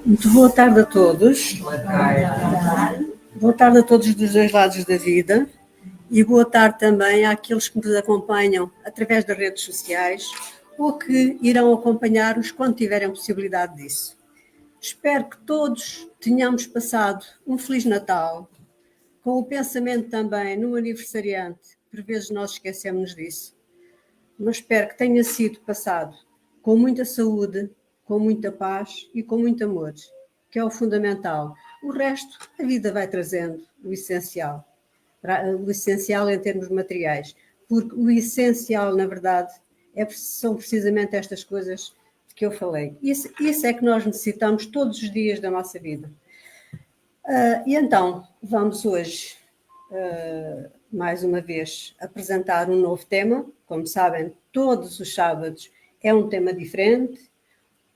Muito boa tarde a todos. Boa tarde a todos dos dois lados da vida e boa tarde também àqueles que nos acompanham através das redes sociais ou que irão acompanhar-os quando tiverem possibilidade disso. Espero que todos tenhamos passado um Feliz Natal, com o pensamento também no aniversariante, por vezes nós esquecemos disso, mas espero que tenha sido passado com muita saúde, com muita paz e com muito amor, que é o fundamental. O resto, a vida vai trazendo o essencial em termos materiais, porque o essencial, na verdade, são precisamente estas coisas de que eu falei. Isso é que nós necessitamos todos os dias da nossa vida. E então, vamos hoje, mais uma vez, apresentar um novo tema. Como sabem, todos os sábados é um tema diferente,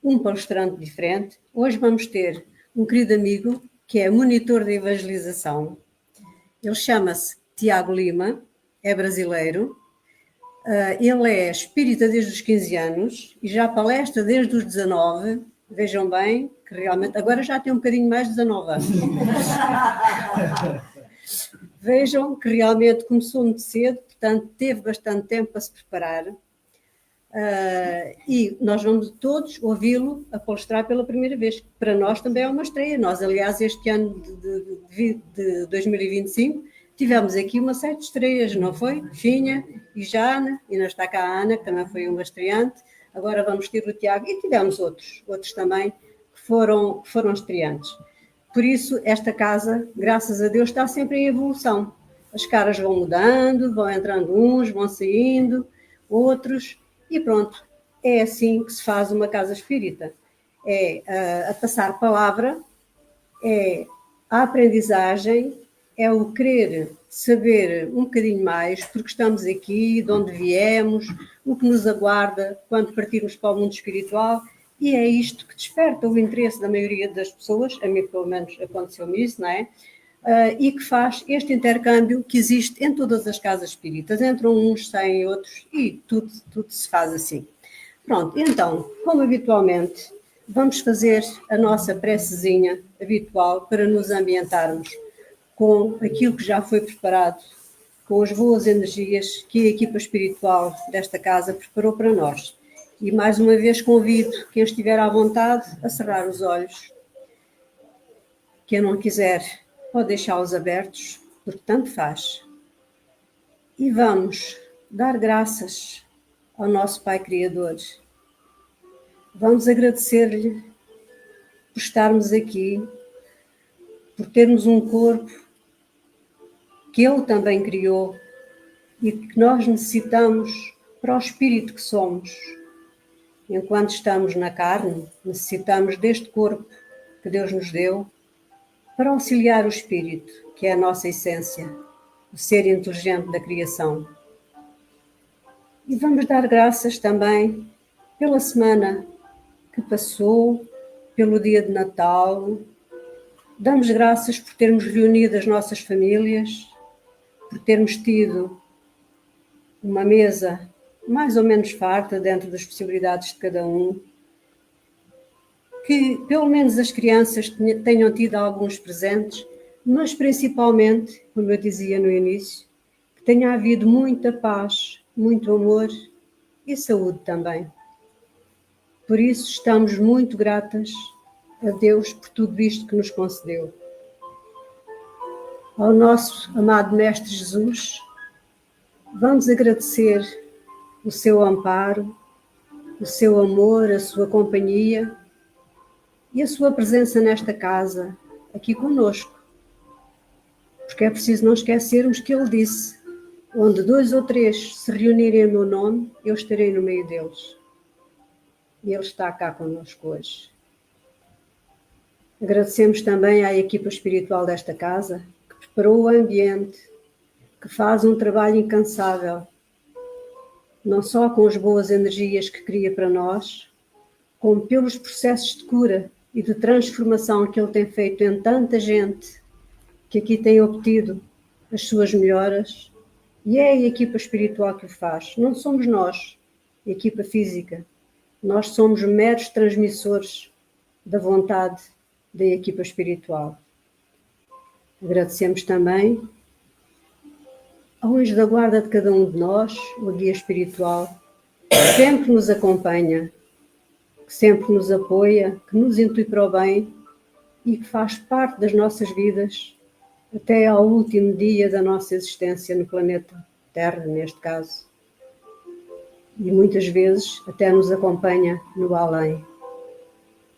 um palestrante diferente. Hoje vamos ter um querido amigo que é monitor de evangelização. Ele chama-se Tiago Lima, é brasileiro. Ele é espírita desde os 15 anos e já palestra desde os 19. Vejam bem, que realmente agora já tem um bocadinho mais de 19 anos. Vejam que realmente começou muito cedo, portanto teve bastante tempo para se preparar. E nós vamos todos ouvi-lo a palestrar pela primeira vez. Para nós também é uma estreia. Nós, aliás, este ano de 2025, tivemos aqui uma série de estreias, não foi? Finha e Jana, e não está cá a Ana, que também foi uma estreante. Agora vamos ter o Tiago, e tivemos outros também que foram estreantes. Por isso, esta casa, graças a Deus, está sempre em evolução. As caras vão mudando, vão entrando uns, vão saindo, outros, e pronto. É assim que se faz uma casa espírita. É a passar palavra, é a aprendizagem, é o querer saber um bocadinho mais, porque estamos aqui, de onde viemos, o que nos aguarda quando partirmos para o mundo espiritual, e é isto que desperta o interesse da maioria das pessoas, a mim pelo menos aconteceu-me isso, não é? E que faz este intercâmbio que existe em todas as casas espíritas, entram uns, saem outros, e tudo se faz assim. Pronto, então, como habitualmente, vamos fazer a nossa precezinha habitual para nos ambientarmos com aquilo que já foi preparado, com as boas energias que a equipa espiritual desta casa preparou para nós. E mais uma vez convido quem estiver à vontade a cerrar os olhos. Quem não quiser pode deixá-los abertos, porque tanto faz. E vamos dar graças ao nosso Pai Criador. Vamos agradecer-lhe por estarmos aqui, por termos um corpo que Ele também criou e que nós necessitamos para o espírito que somos. Enquanto estamos na carne, necessitamos deste corpo que Deus nos deu para auxiliar o espírito, que é a nossa essência, o ser inteligente da criação. E vamos dar graças também pela semana que passou, pelo dia de Natal. Damos graças por termos reunido as nossas famílias, por termos tido uma mesa mais ou menos farta dentro das possibilidades de cada um, que pelo menos as crianças tenham tido alguns presentes, mas principalmente, como eu dizia no início, que tenha havido muita paz, muito amor e saúde também. Por isso estamos muito gratas a Deus por tudo isto que nos concedeu. Ao nosso amado Mestre Jesus, vamos agradecer o seu amparo, o seu amor, a sua companhia e a sua presença nesta casa, aqui conosco. Porque é preciso não esquecermos que Ele disse: onde 2 ou 3 se reunirem em meu nome, eu estarei no meio deles. E Ele está cá conosco hoje. Agradecemos também à equipa espiritual desta casa, que preparou o ambiente, que faz um trabalho incansável, não só com as boas energias que cria para nós, como pelos processos de cura e de transformação que Ele tem feito em tanta gente que aqui tem obtido as suas melhoras, e é a equipa espiritual que o faz. Não somos nós, a equipa física, Nós somos meros transmissores da vontade da equipa espiritual. Agradecemos também ao anjo da guarda de cada um de nós, o guia espiritual, que sempre nos acompanha, que sempre nos apoia, que nos intui para o bem e que faz parte das nossas vidas até ao último dia da nossa existência no planeta Terra, neste caso. E muitas vezes até nos acompanha no além.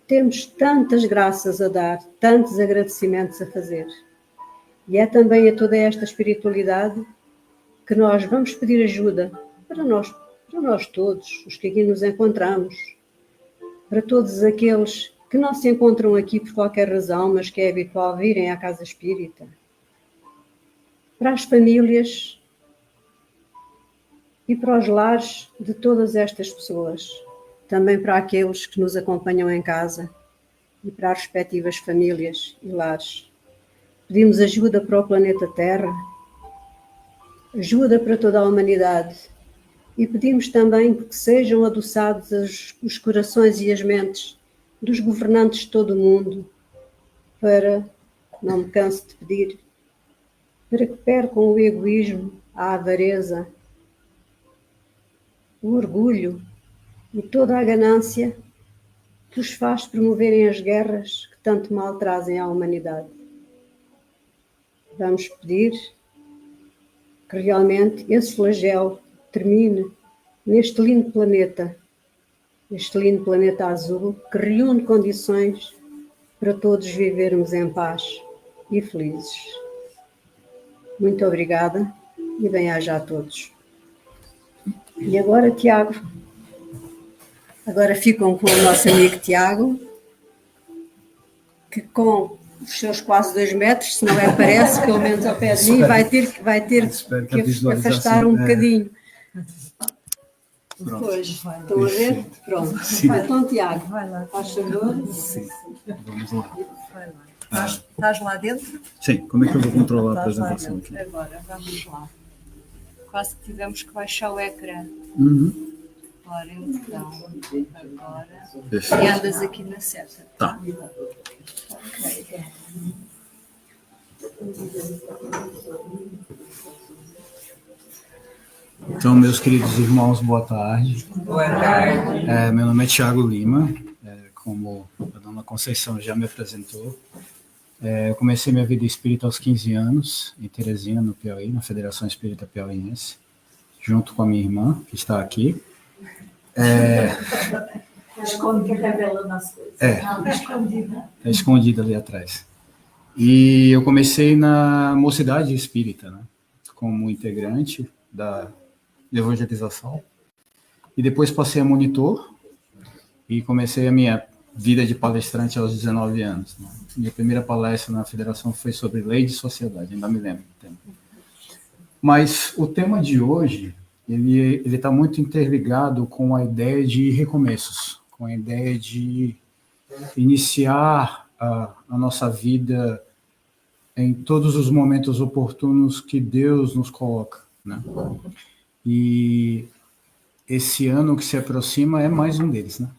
Temos tantas graças a dar, tantos agradecimentos a fazer. E é também a toda esta espiritualidade que nós vamos pedir ajuda para nós todos, os que aqui nos encontramos, para todos aqueles que não se encontram aqui por qualquer razão, mas que é habitual virem à Casa Espírita, para as famílias e para os lares de todas estas pessoas, também para aqueles que nos acompanham em casa e para as respectivas famílias e lares. Pedimos ajuda para o planeta Terra, ajuda para toda a humanidade e pedimos também que sejam adoçados os corações e as mentes dos governantes de todo o mundo para, não me canso de pedir, para que percam o egoísmo, a avareza, o orgulho e toda a ganância que os faz promoverem as guerras que tanto mal trazem à humanidade. Vamos pedir que realmente esse flagelo termine neste lindo planeta azul, que reúne condições para todos vivermos em paz e felizes. Muito obrigada e bem-aja a todos. E agora, Tiago, ficam com o nosso amigo Tiago, que com os seus quase 2 metros, se não é, parece, pelo menos ao pé de mim, vai ter que afastar um bocadinho. Depois, estão a ver? Pronto. Então, Tiago, faz favor. Sim, vamos lá. Vai lá. Estás lá dentro? Sim, como é que eu vou controlar a apresentação aqui? Agora, vamos lá. Quase que tivemos que baixar o ecrã. Ora, então, agora. E andas aqui na seta. Tá. Ok. Então, meus queridos irmãos, boa tarde. Boa tarde. Meu nome é Tiago Lima, como a dona Conceição já me apresentou. Eu comecei minha vida espírita aos 15 anos, em Teresina, no Piauí, na Federação Espírita Piauiense, junto com a minha irmã, que está aqui. Esconde que revela nas coisas. Escondida. É escondida ali atrás. E eu comecei na Mocidade Espírita, né, como integrante da evangelização. E depois passei a monitor e comecei a minha vida de palestrante aos 19 anos. Né? Minha primeira palestra na federação foi sobre lei de sociedade, ainda me lembro do tempo. Mas o tema de hoje, ele está muito interligado com a ideia de recomeços, com a ideia de iniciar a nossa vida em todos os momentos oportunos que Deus nos coloca, né? E esse ano que se aproxima é mais um deles, né?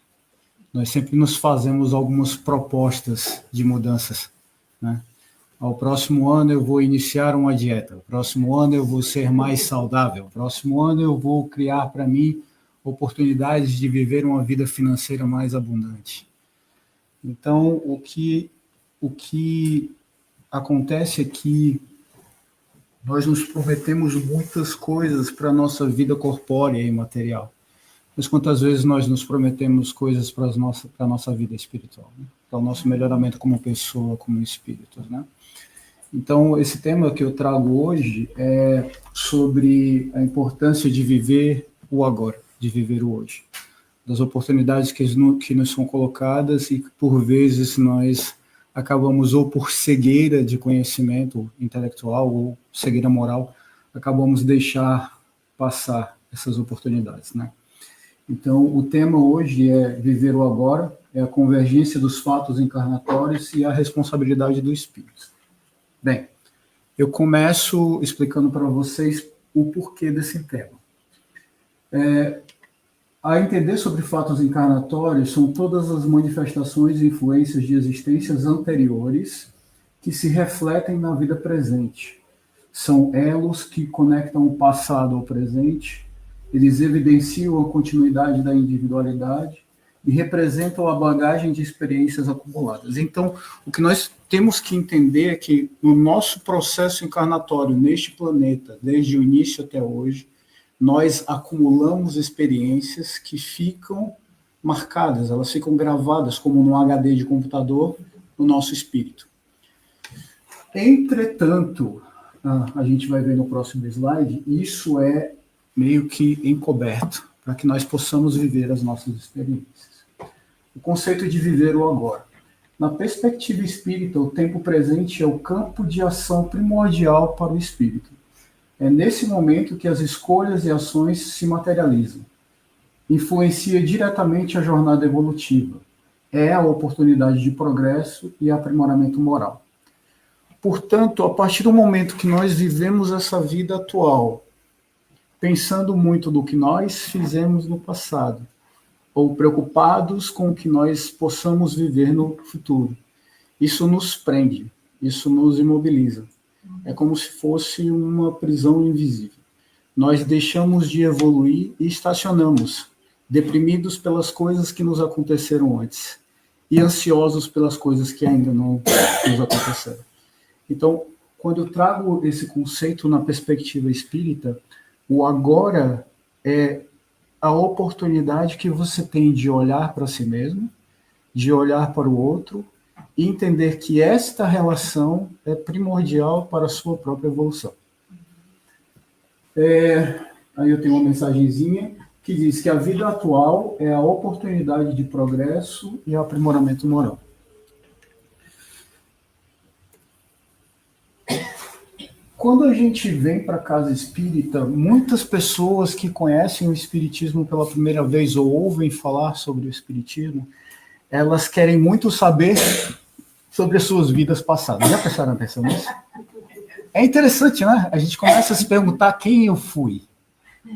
Nós sempre nos fazemos algumas propostas de mudanças, né? Ao próximo ano eu vou iniciar uma dieta, ao próximo ano eu vou ser mais saudável, ao próximo ano eu vou criar para mim oportunidades de viver uma vida financeira mais abundante. Então, o que acontece é que nós nos prometemos muitas coisas para a nossa vida corpórea e material. Mas quantas vezes nós nos prometemos coisas para a nossa vida espiritual, né? Para o nosso melhoramento como pessoa, como espírito, né? Então, esse tema que eu trago hoje é sobre a importância de viver o agora, de viver o hoje. Das oportunidades que nos são colocadas e que, por vezes, nós acabamos, ou por cegueira de conhecimento intelectual ou cegueira moral, acabamos de deixar passar essas oportunidades, né? Então, o tema hoje é viver o agora, é a convergência dos fatos encarnatórios e a responsabilidade do espírito. Bem, eu começo explicando para vocês o porquê desse tema. A entender sobre fatos encarnatórios são todas as manifestações e influências de existências anteriores que se refletem na vida presente. São elos que conectam o passado ao presente, eles evidenciam a continuidade da individualidade e representam a bagagem de experiências acumuladas. Então, o que nós temos que entender é que no nosso processo encarnatório neste planeta, desde o início até hoje, nós acumulamos experiências que ficam marcadas, elas ficam gravadas como num HD de computador no nosso espírito. Entretanto, a gente vai ver no próximo slide, isso é meio que encoberto para que nós possamos viver as nossas experiências. O conceito de viver o agora. Na perspectiva espírita, o tempo presente é o campo de ação primordial para o espírito. É nesse momento que as escolhas e ações se materializam. Influencia diretamente a jornada evolutiva. É a oportunidade de progresso e aprimoramento moral. Portanto, a partir do momento que nós vivemos essa vida atual, pensando muito do que nós fizemos no passado, ou preocupados com o que nós possamos viver no futuro, isso nos prende, isso nos imobiliza. É como se fosse uma prisão invisível. Nós deixamos de evoluir e estacionamos, deprimidos pelas coisas que nos aconteceram antes e ansiosos pelas coisas que ainda não nos aconteceram. Então, quando eu trago esse conceito na perspectiva espírita, o agora é a oportunidade que você tem de olhar para si mesmo, de olhar para o outro, e entender que esta relação é primordial para a sua própria evolução. Aí eu tenho uma mensagenzinha que diz que a vida atual é a oportunidade de progresso e aprimoramento moral. Quando a gente vem para a casa espírita, muitas pessoas que conhecem o espiritismo pela primeira vez ou ouvem falar sobre o espiritismo, elas querem muito saber sobre as suas vidas passadas. Já prestaram atenção nisso? É interessante, né? A gente começa a se perguntar quem eu fui,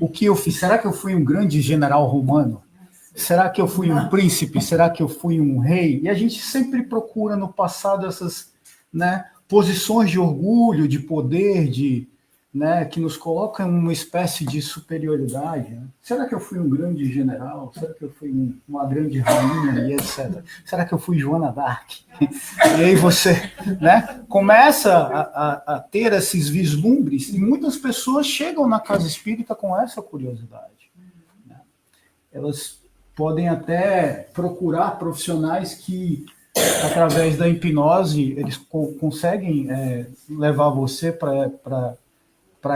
o que eu fiz. Será que eu fui um grande general romano? Será que eu fui um príncipe? Será que eu fui um rei? E a gente sempre procura no passado essas, né, posições de orgulho, de poder, que nos colocam em uma espécie de superioridade. Né? Será que eu fui um grande general? Será que eu fui uma grande rainha? E etc. Será que eu fui Joana d'Arc? E aí você, começa a ter esses vislumbres, e muitas pessoas chegam na casa espírita com essa curiosidade. Né? Elas podem até procurar profissionais que, através da hipnose, eles conseguem levar você para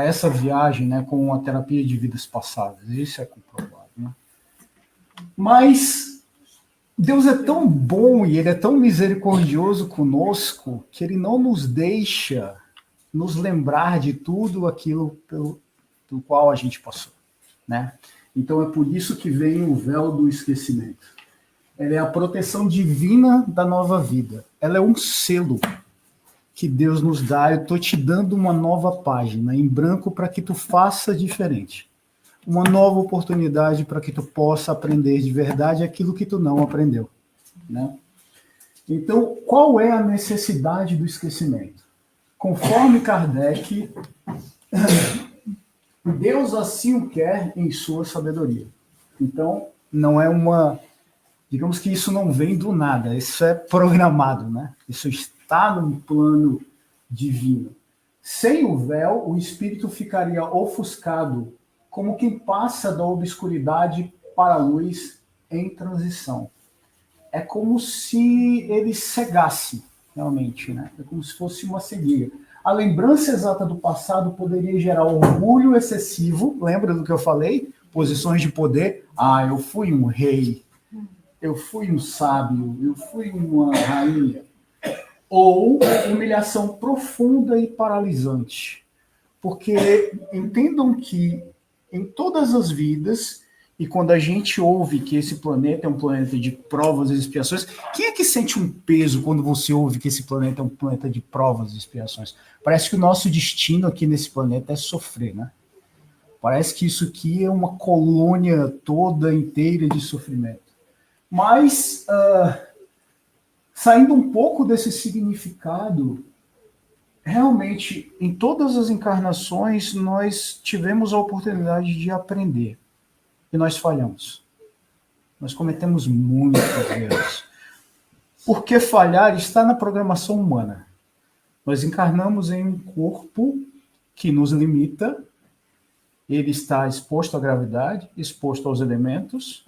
essa viagem, né, com a terapia de vidas passadas. Isso é comprovado. Né? Mas Deus é tão bom e Ele é tão misericordioso conosco que Ele não nos deixa nos lembrar de tudo aquilo do qual a gente passou. Né? Então é por isso que vem o véu do esquecimento. Ela é a proteção divina da nova vida. Ela é um selo que Deus nos dá. Eu estou te dando uma nova página em branco para que tu faça diferente. Uma nova oportunidade para que tu possa aprender de verdade aquilo que tu não aprendeu. Né? Então, qual é a necessidade do esquecimento? Conforme Kardec, Deus assim o quer em sua sabedoria. Então, não é uma... Digamos que isso não vem do nada, isso é programado, né? Isso está num plano divino. Sem o véu, o espírito ficaria ofuscado, como quem passa da obscuridade para a luz em transição. É como se ele cegasse, realmente, né? É como se fosse uma cegueira. A lembrança exata do passado poderia gerar orgulho excessivo, lembra do que eu falei? Posições de poder. Eu fui um rei. Eu fui um sábio, eu fui uma rainha. Ou humilhação profunda e paralisante. Porque entendam que em todas as vidas, e quando a gente ouve que esse planeta é um planeta de provas e expiações, quem é que sente um peso quando você ouve que esse planeta é um planeta de provas e expiações? Parece que o nosso destino aqui nesse planeta é sofrer, né? Parece que isso aqui é uma colônia toda inteira de sofrimento. Mas, saindo um pouco desse significado, realmente, em todas as encarnações, nós tivemos a oportunidade de aprender. E nós falhamos. Nós cometemos muitos erros. Porque falhar está na programação humana. Nós encarnamos em um corpo que nos limita. Ele está exposto à gravidade, exposto aos elementos,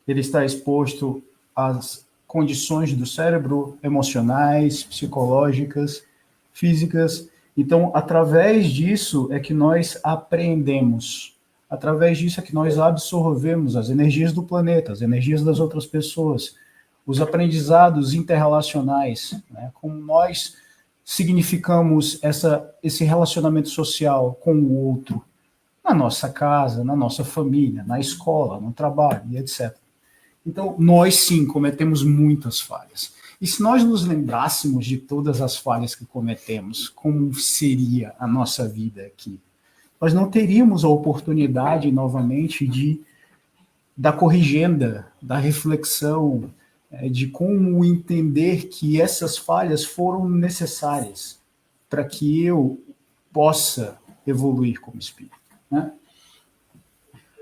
ele está exposto às condições do cérebro emocionais, psicológicas, físicas. Então, através disso é que nós aprendemos. Através disso é que nós absorvemos as energias do planeta, as energias das outras pessoas, os aprendizados interrelacionais, né? Como nós significamos esse relacionamento social com o outro, na nossa casa, na nossa família, na escola, no trabalho e etc. Então, nós sim cometemos muitas falhas. E se nós nos lembrássemos de todas as falhas que cometemos, como seria a nossa vida aqui? Nós não teríamos a oportunidade, novamente, da corrigenda, da reflexão, de como entender que essas falhas foram necessárias para que eu possa evoluir como espírito, né?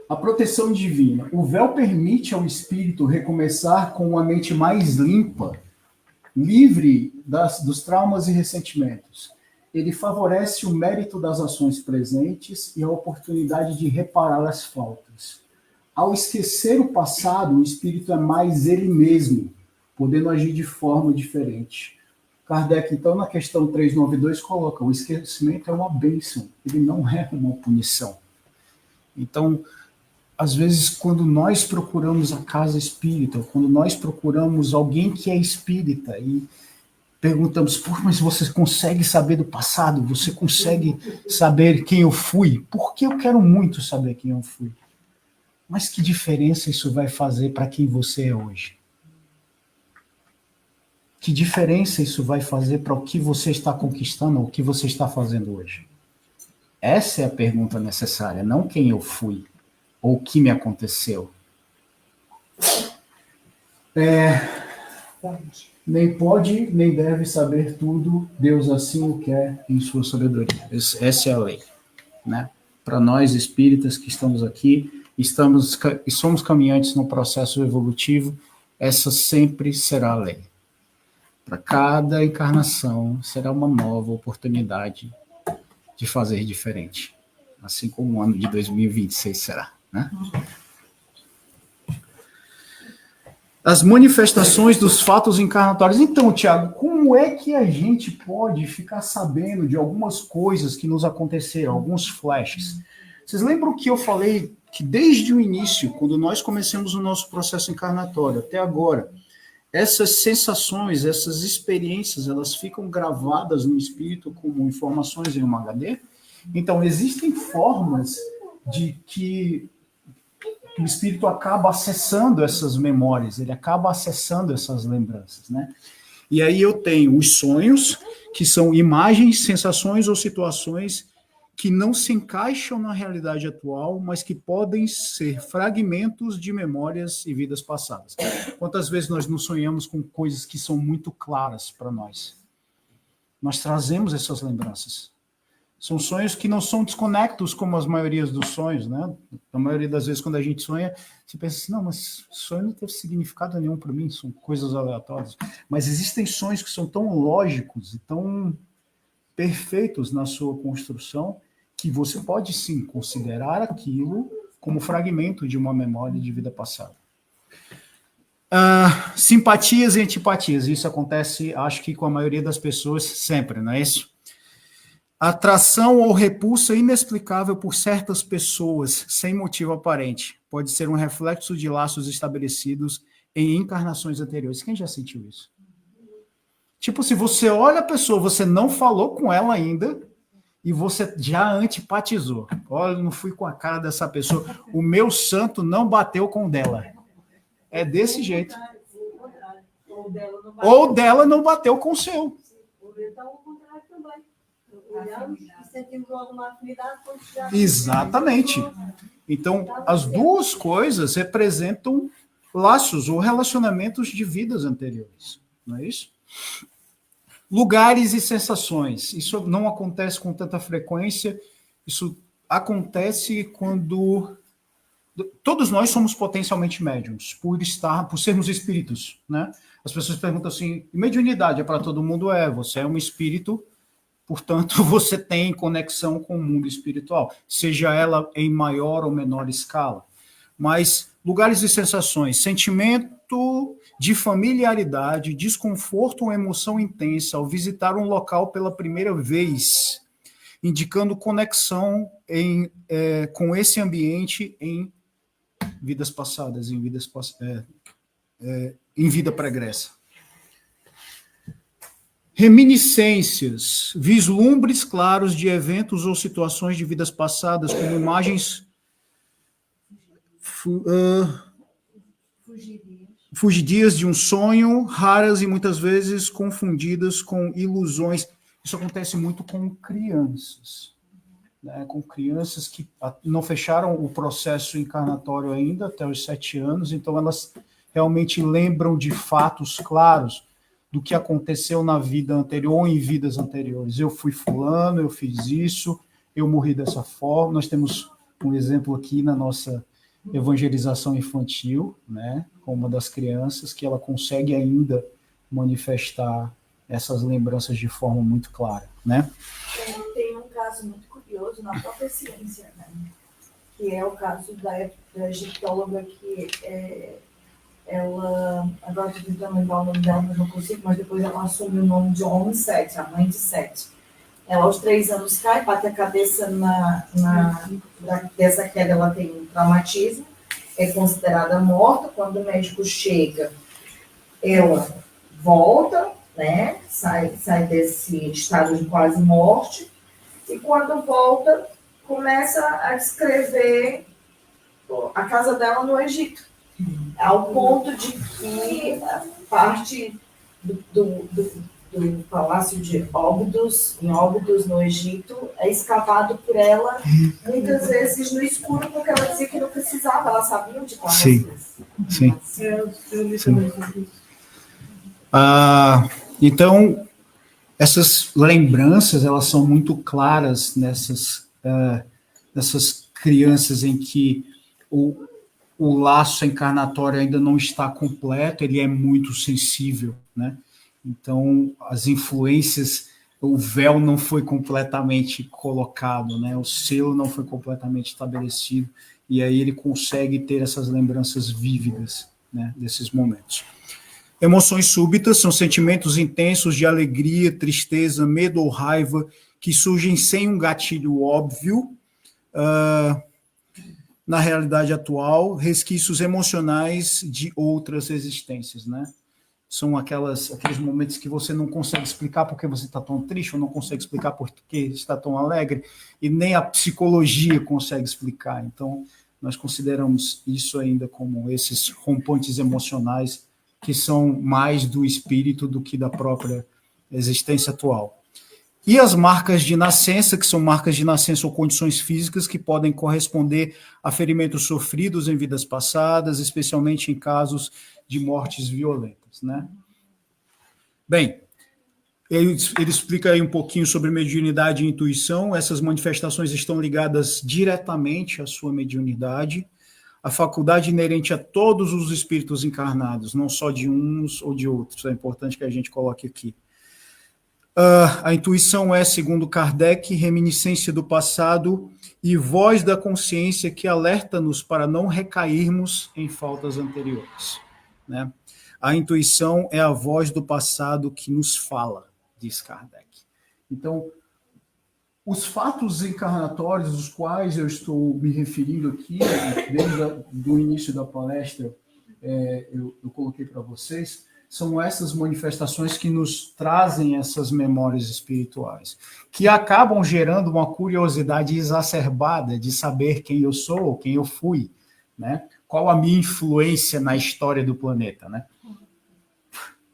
A proteção divina. O véu permite ao espírito recomeçar com uma mente mais limpa, livre dos traumas e ressentimentos. Ele favorece o mérito das ações presentes e a oportunidade de reparar as faltas. Ao esquecer o passado, o espírito é mais ele mesmo, podendo agir de forma diferente. Kardec, então, na questão 392, coloca: o esquecimento é uma bênção, ele não é uma punição. Então, às vezes, quando nós procuramos a casa espírita, quando nós procuramos alguém que é espírita e perguntamos: pô, mas você consegue saber do passado? Você consegue saber quem eu fui? Porque eu quero muito saber quem eu fui. Mas que diferença isso vai fazer para quem você é hoje? Que diferença isso vai fazer para o que você está conquistando ou o que você está fazendo hoje? Essa é a pergunta necessária, não quem eu fui ou o que me aconteceu. Nem pode, nem deve saber tudo, Deus assim o quer em sua sabedoria. Essa é a lei, né? Para nós espíritas que estamos aqui, e somos caminhantes no processo evolutivo, essa sempre será a lei. Para cada encarnação será uma nova oportunidade de fazer diferente, assim como o ano de 2026 será, né? As manifestações dos fatos encarnatórios. Então, Tiago, como é que a gente pode ficar sabendo de algumas coisas que nos aconteceram, alguns flashes? Vocês lembram que eu falei que desde o início, quando nós começamos o nosso processo encarnatório até agora, essas sensações, essas experiências, elas ficam gravadas no espírito como informações em um HD? Então, existem formas de que o espírito acaba acessando essas memórias, ele acaba acessando essas lembranças, né? E aí eu tenho os sonhos, que são imagens, sensações ou situações que não se encaixam na realidade atual, mas que podem ser fragmentos de memórias e vidas passadas. Quantas vezes nós nos sonhamos com coisas que são muito claras para nós? Nós trazemos essas lembranças. São sonhos que não são desconectos como as maiorias dos sonhos, né? A maioria das vezes, quando a gente sonha, você pensa assim: não, mas sonho não teve significado nenhum para mim, são coisas aleatórias. Mas existem sonhos que são tão lógicos e tão perfeitos na sua construção que você pode, sim, considerar aquilo como fragmento de uma memória de vida passada. Simpatias e antipatias. Isso acontece, acho que com a maioria das pessoas sempre, não é isso? Atração ou repulsa inexplicável por certas pessoas, sem motivo aparente. Pode ser um reflexo de laços estabelecidos em encarnações anteriores. Quem já sentiu isso? Tipo, se você olha a pessoa, você não falou com ela ainda, e você já antipatizou. Olha, não fui com a cara dessa pessoa. O meu santo não bateu com o dela. É desse jeito. Ou dela não bateu com o seu. Então, o contrário também. Olhamos e sentimos logo uma afinidade quando já... Exatamente. Então, as duas coisas representam laços ou relacionamentos de vidas anteriores, não é isso? Lugares e sensações. Isso não acontece com tanta frequência, isso acontece quando... Todos nós somos potencialmente médiums, por sermos espíritos, né? As pessoas perguntam assim, mediunidade é para todo mundo? Você é um espírito, portanto, você tem conexão com o mundo espiritual, seja ela em maior ou menor escala. Mas lugares e sensações, sentimento de familiaridade, desconforto ou emoção intensa ao visitar um local pela primeira vez, indicando conexão com esse ambiente em vidas passadas, em vida pregressa. Reminiscências, vislumbres claros de eventos ou situações de vidas passadas, como imagens fugidias de um sonho, raras e muitas vezes confundidas com ilusões. Isso acontece muito com crianças, né? Com crianças que não fecharam o processo encarnatório ainda, até os 7 anos, então elas realmente lembram de fatos claros do que aconteceu na vida anterior ou em vidas anteriores. Eu fui fulano, eu fiz isso, eu morri dessa forma. Nós temos um exemplo aqui na nossa evangelização infantil, né, com uma das crianças, que ela consegue ainda manifestar essas lembranças de forma muito clara, né? Tem um caso muito curioso na própria ciência, né, que é o caso da egiptóloga que ela, agora estou tentando lembrar o nome dela, mas não consigo, mas depois ela assume o nome de Homem 7, a mãe de 7. Ela, aos 3 anos, cai, bate a cabeça dessa queda, ela tem um traumatismo, é considerada morta. Quando o médico chega, ela volta, né, sai desse estado de quase morte, e quando volta, começa a descrever a casa dela no Egito, ao ponto de que a parte do Palácio de Óbidos, em Óbidos, no Egito, é escavado por ela, muitas vezes no escuro, porque ela dizia que não precisava, ela sabia onde estava. Sim. Então, essas lembranças, elas são muito claras nessas crianças em que o laço encarnatório ainda não está completo, ele é muito sensível, né? Então, as influências, o véu não foi completamente colocado, né? O selo não foi completamente estabelecido, e aí ele consegue ter essas lembranças vívidas, né, desses momentos. Emoções súbitas são sentimentos intensos de alegria, tristeza, medo ou raiva que surgem sem um gatilho óbvio, na realidade atual, resquícios emocionais de outras existências, né? São aqueles momentos que você não consegue explicar porque você está tão triste, ou não consegue explicar porque está tão alegre, e nem a psicologia consegue explicar. Então, nós consideramos isso ainda como esses rompantes emocionais que são mais do espírito do que da própria existência atual. E as marcas de nascença, que são marcas de nascença ou condições físicas que podem corresponder a ferimentos sofridos em vidas passadas, especialmente em casos de mortes violentas, né? Bem, ele explica aí um pouquinho sobre mediunidade e intuição. Essas manifestações estão ligadas diretamente à sua mediunidade, a faculdade inerente a todos os espíritos encarnados, não só de uns ou de outros. É importante que a gente coloque aqui. A intuição é, segundo Kardec, reminiscência do passado e voz da consciência que alerta-nos para não recairmos em faltas anteriores, né? A intuição é a voz do passado que nos fala, diz Kardec. Então, os fatos encarnatórios dos quais eu estou me referindo aqui, desde o início da palestra, eu coloquei para vocês, são essas manifestações que nos trazem essas memórias espirituais, que acabam gerando uma curiosidade exacerbada de saber quem eu sou, quem eu fui, né? Qual a minha influência na história do planeta, né?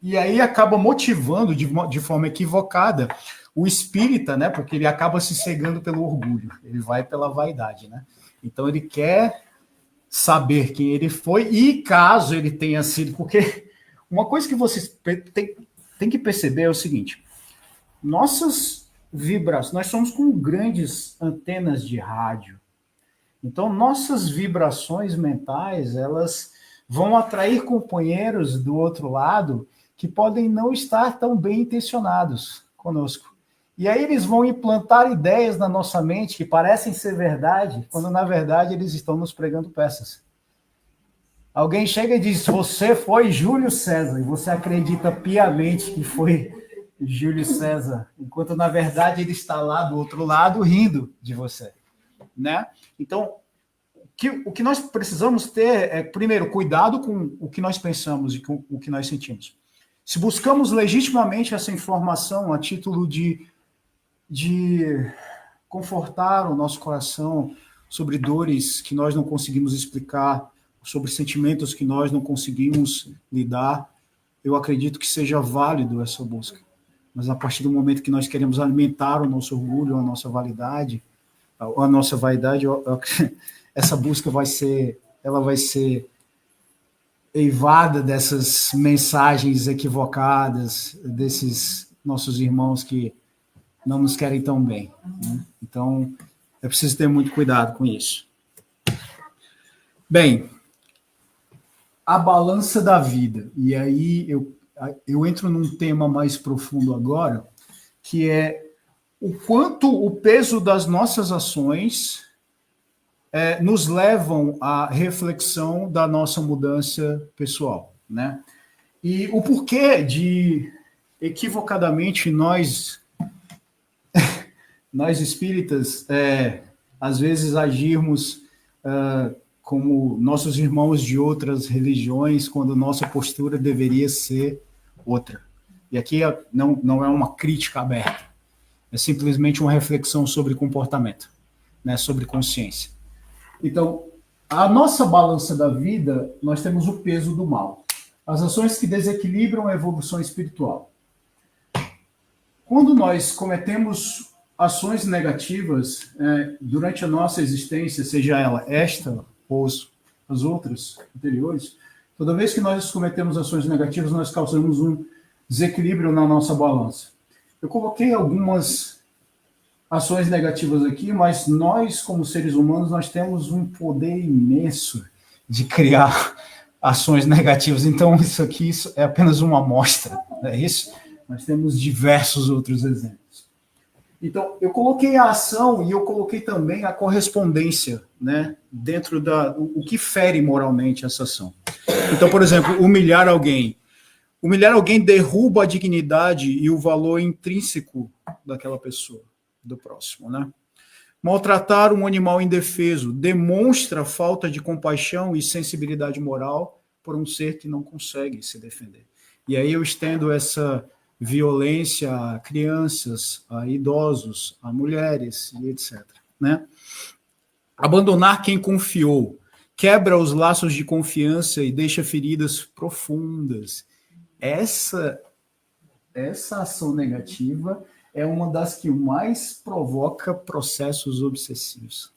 E aí acaba motivando de forma equivocada o espírita, né? Porque ele acaba se cegando pelo orgulho, ele vai pela vaidade, né? Então ele quer saber quem ele foi e caso ele tenha sido, porque uma coisa que vocês têm que perceber é o seguinte: nossas vibrações, nós somos com grandes antenas de rádio. Então, nossas vibrações mentais, elas vão atrair companheiros do outro lado que podem não estar tão bem intencionados conosco. E aí eles vão implantar ideias na nossa mente que parecem ser verdade, quando na verdade eles estão nos pregando peças. Alguém chega e diz, você foi Júlio César, e você acredita piamente que foi Júlio César, enquanto na verdade ele está lá do outro lado rindo de você, né? Então, o que nós precisamos ter é, primeiro, cuidado com o que nós pensamos e com o que nós sentimos. Se buscamos legitimamente essa informação a título de confortar o nosso coração sobre dores que nós não conseguimos explicar, sobre sentimentos que nós não conseguimos lidar, eu acredito que seja válido essa busca. Mas a partir do momento que nós queremos alimentar o nosso orgulho, a nossa vaidade, essa busca vai ser eivada dessas mensagens equivocadas desses nossos irmãos que não nos querem tão bem, né? Então, é preciso ter muito cuidado com isso. Bem, a balança da vida. E aí eu entro num tema mais profundo agora, que é o quanto o peso das nossas ações nos levam à reflexão da nossa mudança pessoal, né? E o porquê de, equivocadamente, nós espíritas, às vezes agirmos como nossos irmãos de outras religiões, quando nossa postura deveria ser outra. E aqui não é uma crítica aberta, é simplesmente uma reflexão sobre comportamento, né, sobre consciência. Então, a nossa balança da vida, nós temos o peso do mal. As ações que desequilibram a evolução espiritual. Quando nós cometemos ações negativas durante a nossa existência, seja ela esta ou as outras anteriores, toda vez que nós cometemos ações negativas, nós causamos um desequilíbrio na nossa balança. Eu coloquei algumas ações negativas aqui, mas nós, como seres humanos, nós temos um poder imenso de criar ações negativas. Então, isso é apenas uma amostra, não é isso? Nós temos diversos outros exemplos. Então, eu coloquei a ação e eu coloquei também a correspondência, né, dentro o que fere moralmente essa ação. Então, por exemplo, humilhar alguém. Humilhar alguém derruba a dignidade e o valor intrínseco daquela pessoa, do próximo, né? Maltratar um animal indefeso demonstra falta de compaixão e sensibilidade moral por um ser que não consegue se defender. E aí eu estendo essa violência a crianças, a idosos, a mulheres e etc, né? Abandonar quem confiou quebra os laços de confiança e deixa feridas profundas. Essa ação negativa é uma das que mais provoca processos obsessivos.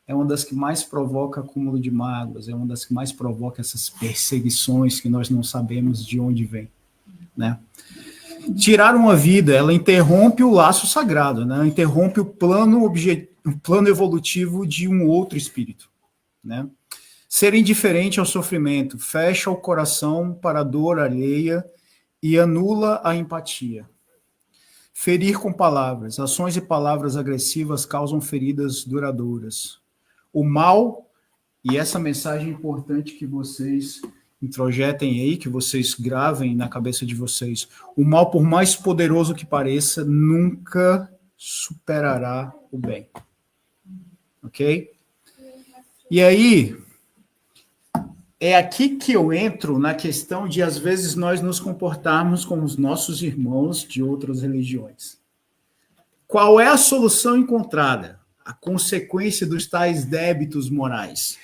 É uma das que mais provoca acúmulo de mágoas, é uma das que mais provoca essas perseguições que nós não sabemos de onde vem, né? Tirar uma vida, ela interrompe o laço sagrado, né? Interrompe o plano evolutivo de um outro espírito, né? Ser indiferente ao sofrimento fecha o coração para a dor alheia e anula a empatia. Ferir com palavras. Ações e palavras agressivas causam feridas duradouras. O mal, e essa mensagem é importante que vocês introjetem aí, que vocês gravem na cabeça de vocês. O mal, por mais poderoso que pareça, nunca superará o bem. Ok? E aí, é aqui que eu entro na questão de, às vezes, nós nos comportarmos como os nossos irmãos de outras religiões. Qual é a solução encontrada? A consequência dos tais débitos morais.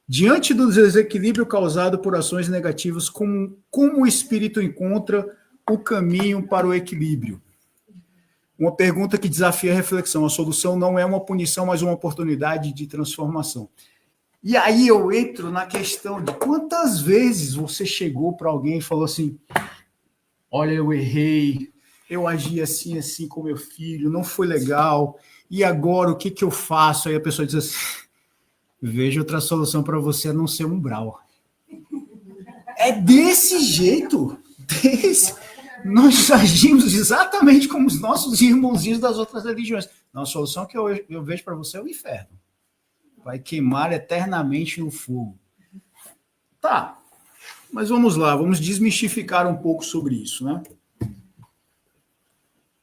Diante do desequilíbrio causado por ações negativas, como o espírito encontra o caminho para o equilíbrio? Uma pergunta que desafia a reflexão. A solução não é uma punição, mas uma oportunidade de transformação. E aí eu entro na questão de quantas vezes você chegou para alguém e falou assim, olha, eu errei, eu agi assim, assim com meu filho, não foi legal, e agora o que eu faço? Aí a pessoa diz assim, veja outra solução para você a não ser umbral. É desse jeito, nós agimos exatamente como os nossos irmãozinhos das outras religiões. A solução que eu vejo para você é o inferno. Vai queimar eternamente no fogo. Tá, mas vamos lá, vamos desmistificar um pouco sobre isso, né?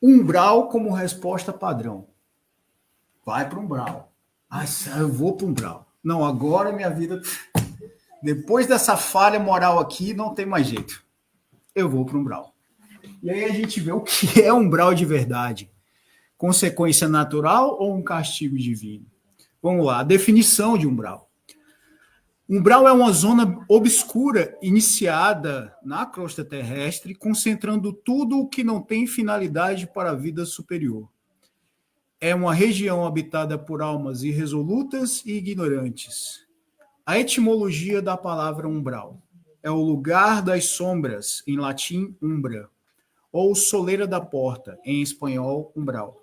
Umbral como resposta padrão. Vai para o umbral. Ah, eu vou para o umbral. Não, agora minha vida... Depois dessa falha moral aqui, não tem mais jeito. Eu vou para o umbral. E aí a gente vê o que é umbral de verdade. Consequência natural ou um castigo divino? Vamos lá, a definição de umbral. Umbral é uma zona obscura iniciada na crosta terrestre, concentrando tudo o que não tem finalidade para a vida superior. É uma região habitada por almas irresolutas e ignorantes. A etimologia da palavra umbral é o lugar das sombras, em latim, umbra, ou soleira da porta, em espanhol, umbral.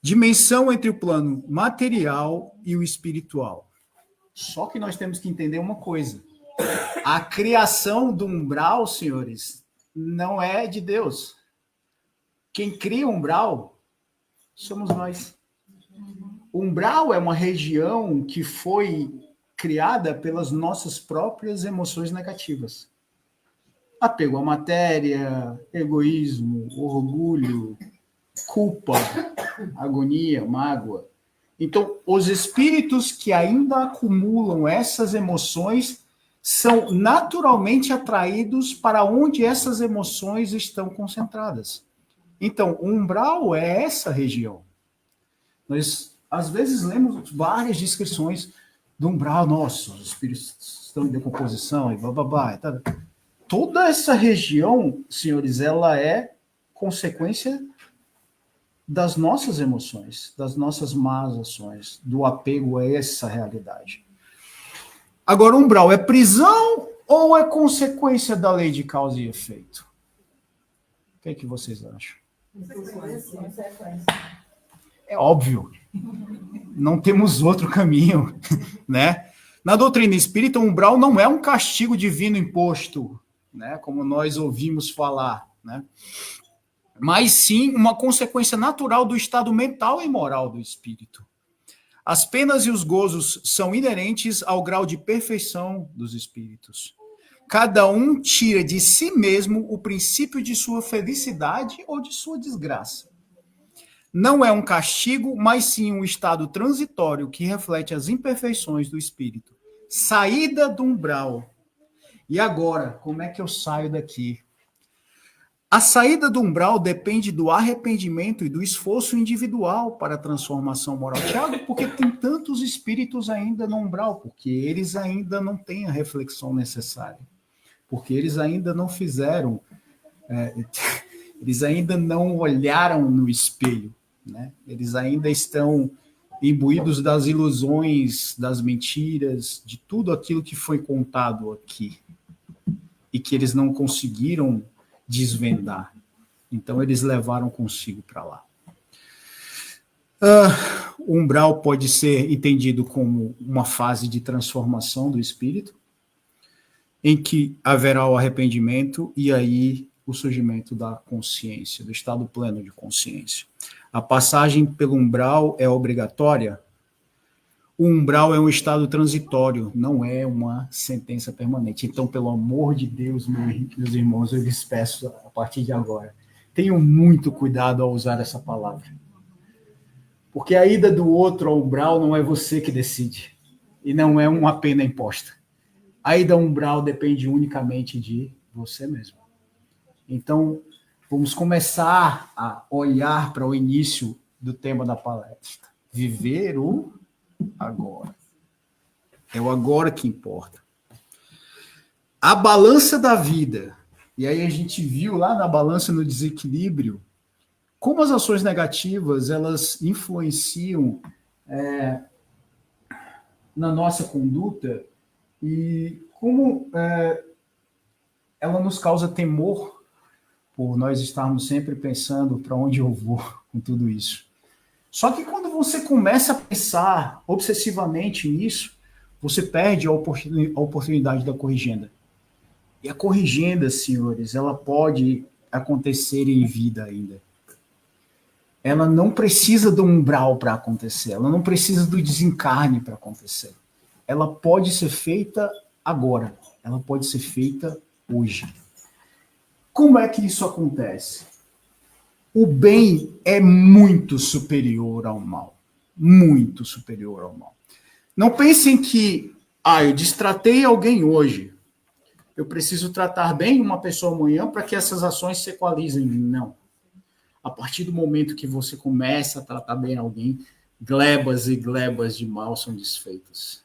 Dimensão entre o plano material e o espiritual. Só que nós temos que entender uma coisa. A criação do umbral, senhores, não é de Deus. Quem cria o umbral somos nós. O umbral é uma região que foi criada pelas nossas próprias emoções negativas. Apego à matéria, egoísmo, orgulho, culpa, agonia, mágoa. Então, os espíritos que ainda acumulam essas emoções são naturalmente atraídos para onde essas emoções estão concentradas. Então, o umbral é essa região. Nós, às vezes, lemos várias descrições do umbral. Nossa, os espíritos estão em decomposição e bababá. Tá. Toda essa região, senhores, ela é consequência das nossas emoções, das nossas más ações, do apego a essa realidade. Agora, umbral é prisão ou é consequência da lei de causa e efeito? O que é que vocês acham? É óbvio. Não temos outro caminho, né? Na doutrina espírita, o umbral não é um castigo divino imposto, né? Como nós ouvimos falar, né? Mas sim uma consequência natural do estado mental e moral do espírito. As penas e os gozos são inerentes ao grau de perfeição dos espíritos. Cada um tira de si mesmo o princípio de sua felicidade ou de sua desgraça. Não é um castigo, mas sim um estado transitório que reflete as imperfeições do espírito. Saída do umbral. E agora, como é que eu saio daqui? A saída do umbral depende do arrependimento e do esforço individual para a transformação moral. Tiago, porque tem tantos espíritos ainda no umbral? Porque eles ainda não têm a reflexão necessária. Porque eles ainda não fizeram, eles ainda não olharam no espelho, né? Eles ainda estão imbuídos das ilusões, das mentiras, de tudo aquilo que foi contado aqui. E que eles não conseguiram desvendar. Então, eles levaram consigo para lá. O umbral pode ser entendido como uma fase de transformação do espírito, em que haverá o arrependimento e aí o surgimento da consciência, do estado pleno de consciência. A passagem pelo umbral é obrigatória. O umbral é um estado transitório, não é uma sentença permanente. Então, pelo amor de Deus, meus irmãos, eu lhes peço a partir de agora, tenham muito cuidado ao usar essa palavra. Porque a ida do outro ao umbral não é você que decide, e não é uma pena imposta. A ida ao umbral depende unicamente de você mesmo. Então, vamos começar a olhar para o início do tema da palestra. Viver o agora. É o agora que importa. A balança da vida. E aí a gente viu lá na balança no desequilíbrio como as ações negativas elas influenciam na nossa conduta e como ela nos causa temor por nós estarmos sempre pensando para onde eu vou com tudo isso. Só que quando você começa a pensar obsessivamente nisso, você perde a oportunidade da corrigenda. E a corrigenda, senhores, ela pode acontecer em vida ainda. Ela não precisa do umbral para acontecer, ela não precisa do desencarne para acontecer. Ela pode ser feita agora, ela pode ser feita hoje. Como é que isso acontece? O bem é muito superior ao mal. Muito superior ao mal. Não pensem que, eu destratei alguém hoje, eu preciso tratar bem uma pessoa amanhã para que essas ações se equalizem. Não. A partir do momento que você começa a tratar bem alguém, glebas e glebas de mal são desfeitas.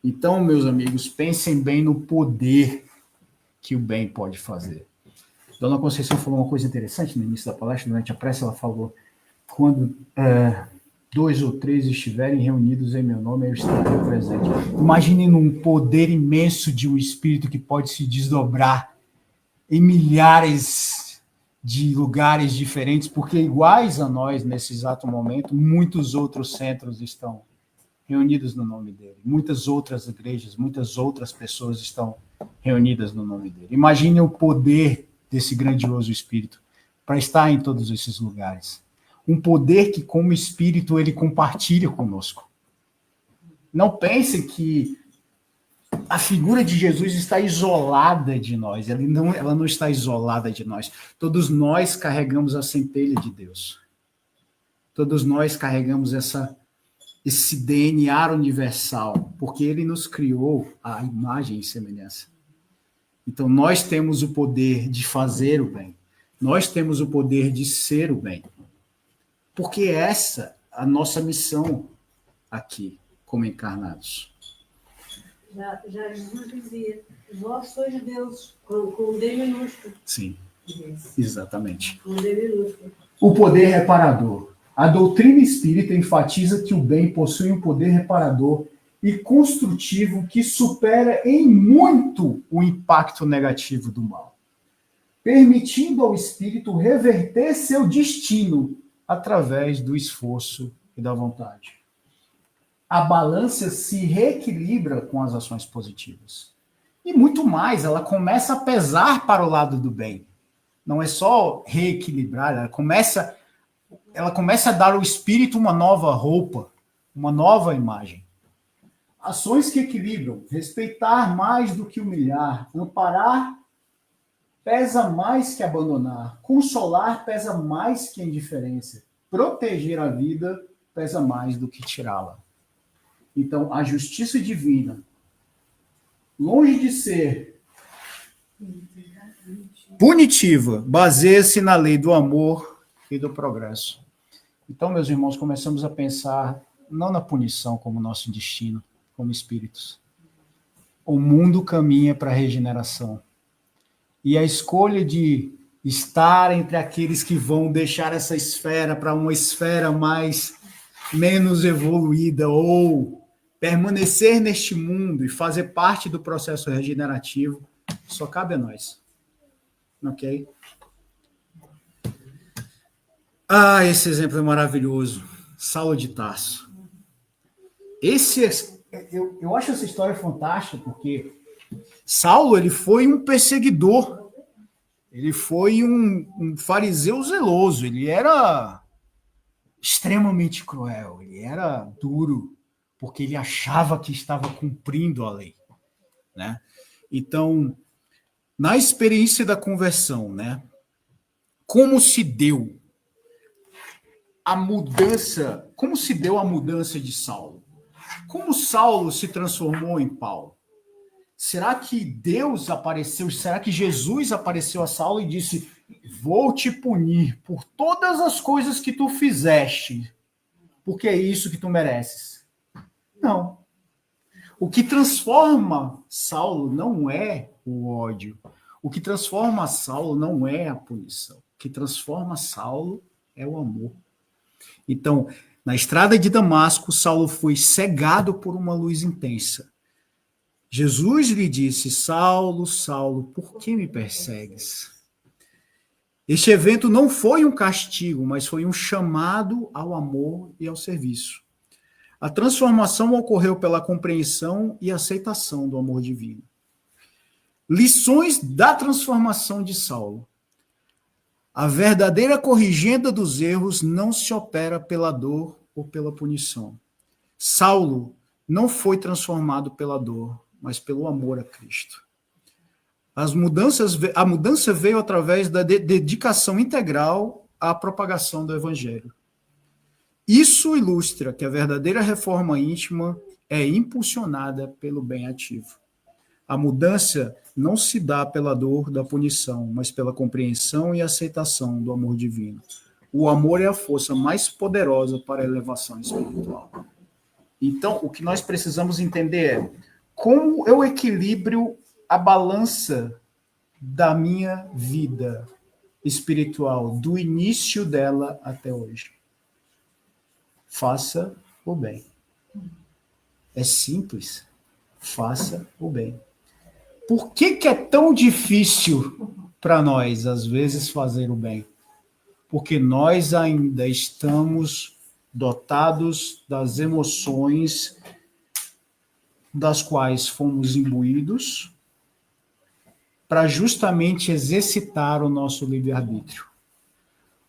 Então, meus amigos, pensem bem no poder que o bem pode fazer. Dona Conceição falou uma coisa interessante no início da palestra, durante a prece, ela falou, quando 2 ou 3 estiverem reunidos em meu nome, eu estarei presente. Imaginem um poder imenso de um espírito que pode se desdobrar em milhares de lugares diferentes, porque iguais a nós, nesse exato momento, muitos outros centros estão reunidos no nome dele. Muitas outras igrejas, muitas outras pessoas estão reunidas no nome dele. Imaginem o poder desse grandioso espírito para estar em todos esses lugares. Um poder que, como espírito, ele compartilha conosco. Não pensem que a figura de Jesus está isolada de nós. Ela não está isolada de nós. Todos nós carregamos a centelha de Deus. Todos nós carregamos esse DNA universal, porque ele nos criou à imagem e semelhança. Então, nós temos o poder de fazer o bem. Nós temos o poder de ser o bem. Porque essa é a nossa missão aqui, como encarnados. Já Jesus dizia, vós sois Deus, com D minúsculo. Sim, exatamente. Com D minúsculo. O poder reparador. A doutrina espírita enfatiza que o bem possui um poder reparador e construtivo que supera em muito o impacto negativo do mal, permitindo ao espírito reverter seu destino através do esforço e da vontade. A balança se reequilibra com as ações positivas. E muito mais, ela começa a pesar para o lado do bem. Não é só reequilibrar, ela começa a dar ao espírito uma nova roupa, uma nova imagem. Ações que equilibram, respeitar mais do que humilhar, amparar pesa mais que abandonar, consolar pesa mais que a indiferença, proteger a vida pesa mais do que tirá-la. Então, a justiça divina, longe de ser punitiva, baseia-se na lei do amor e do progresso. Então, meus irmãos, começamos a pensar não na punição como nosso destino, como espíritos. O mundo caminha para a regeneração. E a escolha de estar entre aqueles que vão deixar essa esfera para uma esfera menos evoluída, ou permanecer neste mundo e fazer parte do processo regenerativo, só cabe a nós. Ok? Esse exemplo é maravilhoso. Saulo de Tarso. Eu acho essa história fantástica, porque Saulo, ele foi um perseguidor, ele foi um fariseu zeloso, ele era extremamente cruel, ele era duro, porque ele achava que estava cumprindo a lei, né? Então, na experiência da conversão, né? Como se deu a mudança de Saulo? Como Saulo se transformou em Paulo? Será que Deus apareceu? Será que Jesus apareceu a Saulo e disse: vou te punir por todas as coisas que tu fizeste, porque é isso que tu mereces? Não. O que transforma Saulo não é o ódio. O que transforma Saulo não é a punição. O que transforma Saulo é o amor. Então, na estrada de Damasco, Saulo foi cegado por uma luz intensa. Jesus lhe disse: Saulo, Saulo, por que me persegues? Este evento não foi um castigo, mas foi um chamado ao amor e ao serviço. A transformação ocorreu pela compreensão e aceitação do amor divino. Lições da transformação de Saulo. A verdadeira corrigenda dos erros não se opera pela dor ou pela punição. Saulo não foi transformado pela dor, mas pelo amor a Cristo. A mudança veio através da dedicação integral à propagação do Evangelho. Isso ilustra que a verdadeira reforma íntima é impulsionada pelo bem ativo. A mudança não se dá pela dor da punição, mas pela compreensão e aceitação do amor divino. O amor é a força mais poderosa para a elevação espiritual. Então, o que nós precisamos entender é como eu equilibro a balança da minha vida espiritual, do início dela até hoje. Faça o bem. É simples. Faça o bem. Por que é tão difícil para nós, às vezes, fazer o bem? Porque nós ainda estamos dotados das emoções das quais fomos imbuídos para justamente exercitar o nosso livre-arbítrio.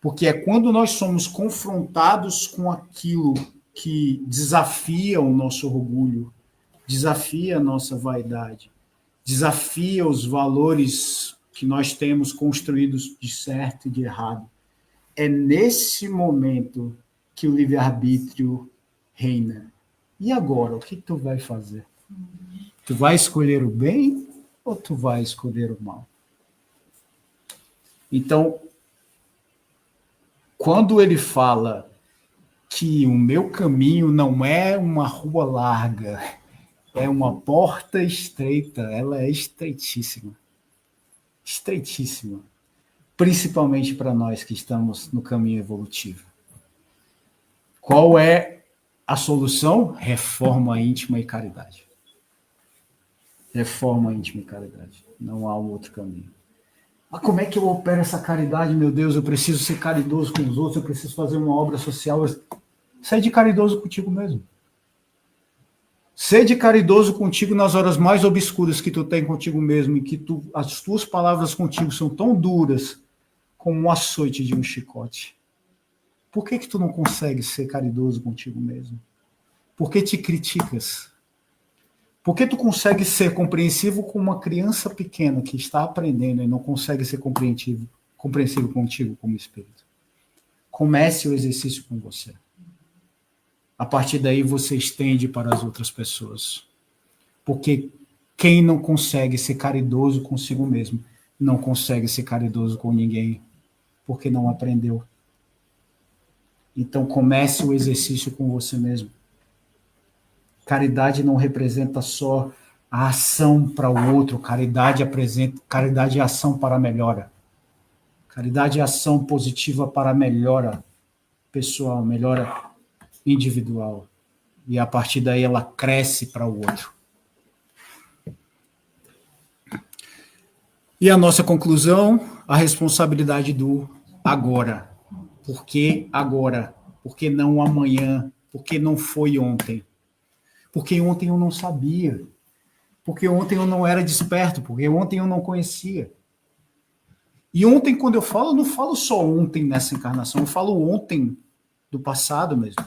Porque é quando nós somos confrontados com aquilo que desafia o nosso orgulho, desafia a nossa vaidade, desafia os valores que nós temos construídos de certo e de errado. É nesse momento que o livre-arbítrio reina. E agora, o que tu vai fazer? Tu vai escolher o bem ou tu vai escolher o mal? Então, quando ele fala que o meu caminho não é uma rua larga, é uma porta estreita, ela é estreitíssima. Estreitíssima. Principalmente para nós que estamos no caminho evolutivo. Qual é a solução? Reforma íntima e caridade. Reforma íntima e caridade. Não há um outro caminho. Mas como é que eu opero essa caridade, meu Deus? Eu preciso ser caridoso com os outros, eu preciso fazer uma obra social. Seja caridoso contigo mesmo. Seja caridoso contigo nas horas mais obscuras que tu tem contigo mesmo e que as tuas palavras contigo são tão duras como um açoite de um chicote. Por que tu não consegue ser caridoso contigo mesmo? Por que te criticas? Por que tu consegue ser compreensivo com uma criança pequena que está aprendendo e não consegue ser compreensivo contigo como espírito? Comece o exercício com você. A partir daí você estende para as outras pessoas. Porque quem não consegue ser caridoso consigo mesmo, não consegue ser caridoso com ninguém, porque não aprendeu. Então comece o exercício com você mesmo. Caridade não representa só a ação para o outro, caridade é ação para a melhora. Caridade é ação positiva para a melhora pessoal, melhora individual. E a partir daí ela cresce para o outro. E a nossa conclusão, a responsabilidade do agora. Por que agora? Por que não amanhã? Por que não foi ontem? Porque ontem eu não sabia. Porque ontem eu não era desperto. Porque ontem eu não conhecia. E ontem, quando eu não falo só ontem nessa encarnação, eu falo ontem do passado mesmo.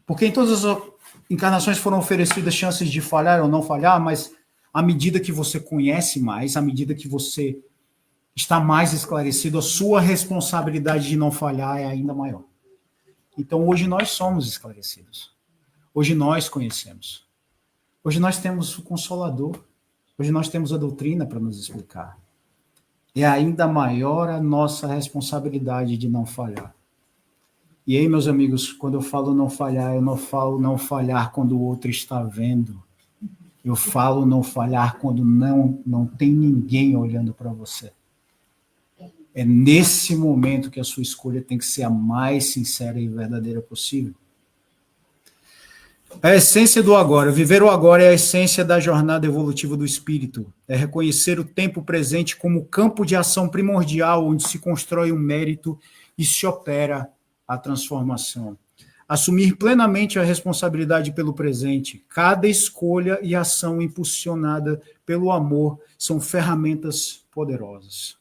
Porque em todas as encarnações foram oferecidas chances de falhar ou não falhar, mas à medida que você conhece mais, à medida que você está mais esclarecido, a sua responsabilidade de não falhar é ainda maior. Então, hoje nós somos esclarecidos. Hoje nós conhecemos. Hoje nós temos o Consolador. Hoje nós temos a doutrina para nos explicar. É ainda maior a nossa responsabilidade de não falhar. E aí, meus amigos, quando eu falo não falhar, eu não falo não falhar quando o outro está vendo. Eu falo não falhar quando não tem ninguém olhando para você. É nesse momento que a sua escolha tem que ser a mais sincera e verdadeira possível. A essência do agora. Viver o agora é a essência da jornada evolutiva do espírito. É reconhecer o tempo presente como campo de ação primordial onde se constrói um mérito e se opera a transformação. Assumir plenamente a responsabilidade pelo presente. Cada escolha e ação impulsionada pelo amor são ferramentas poderosas.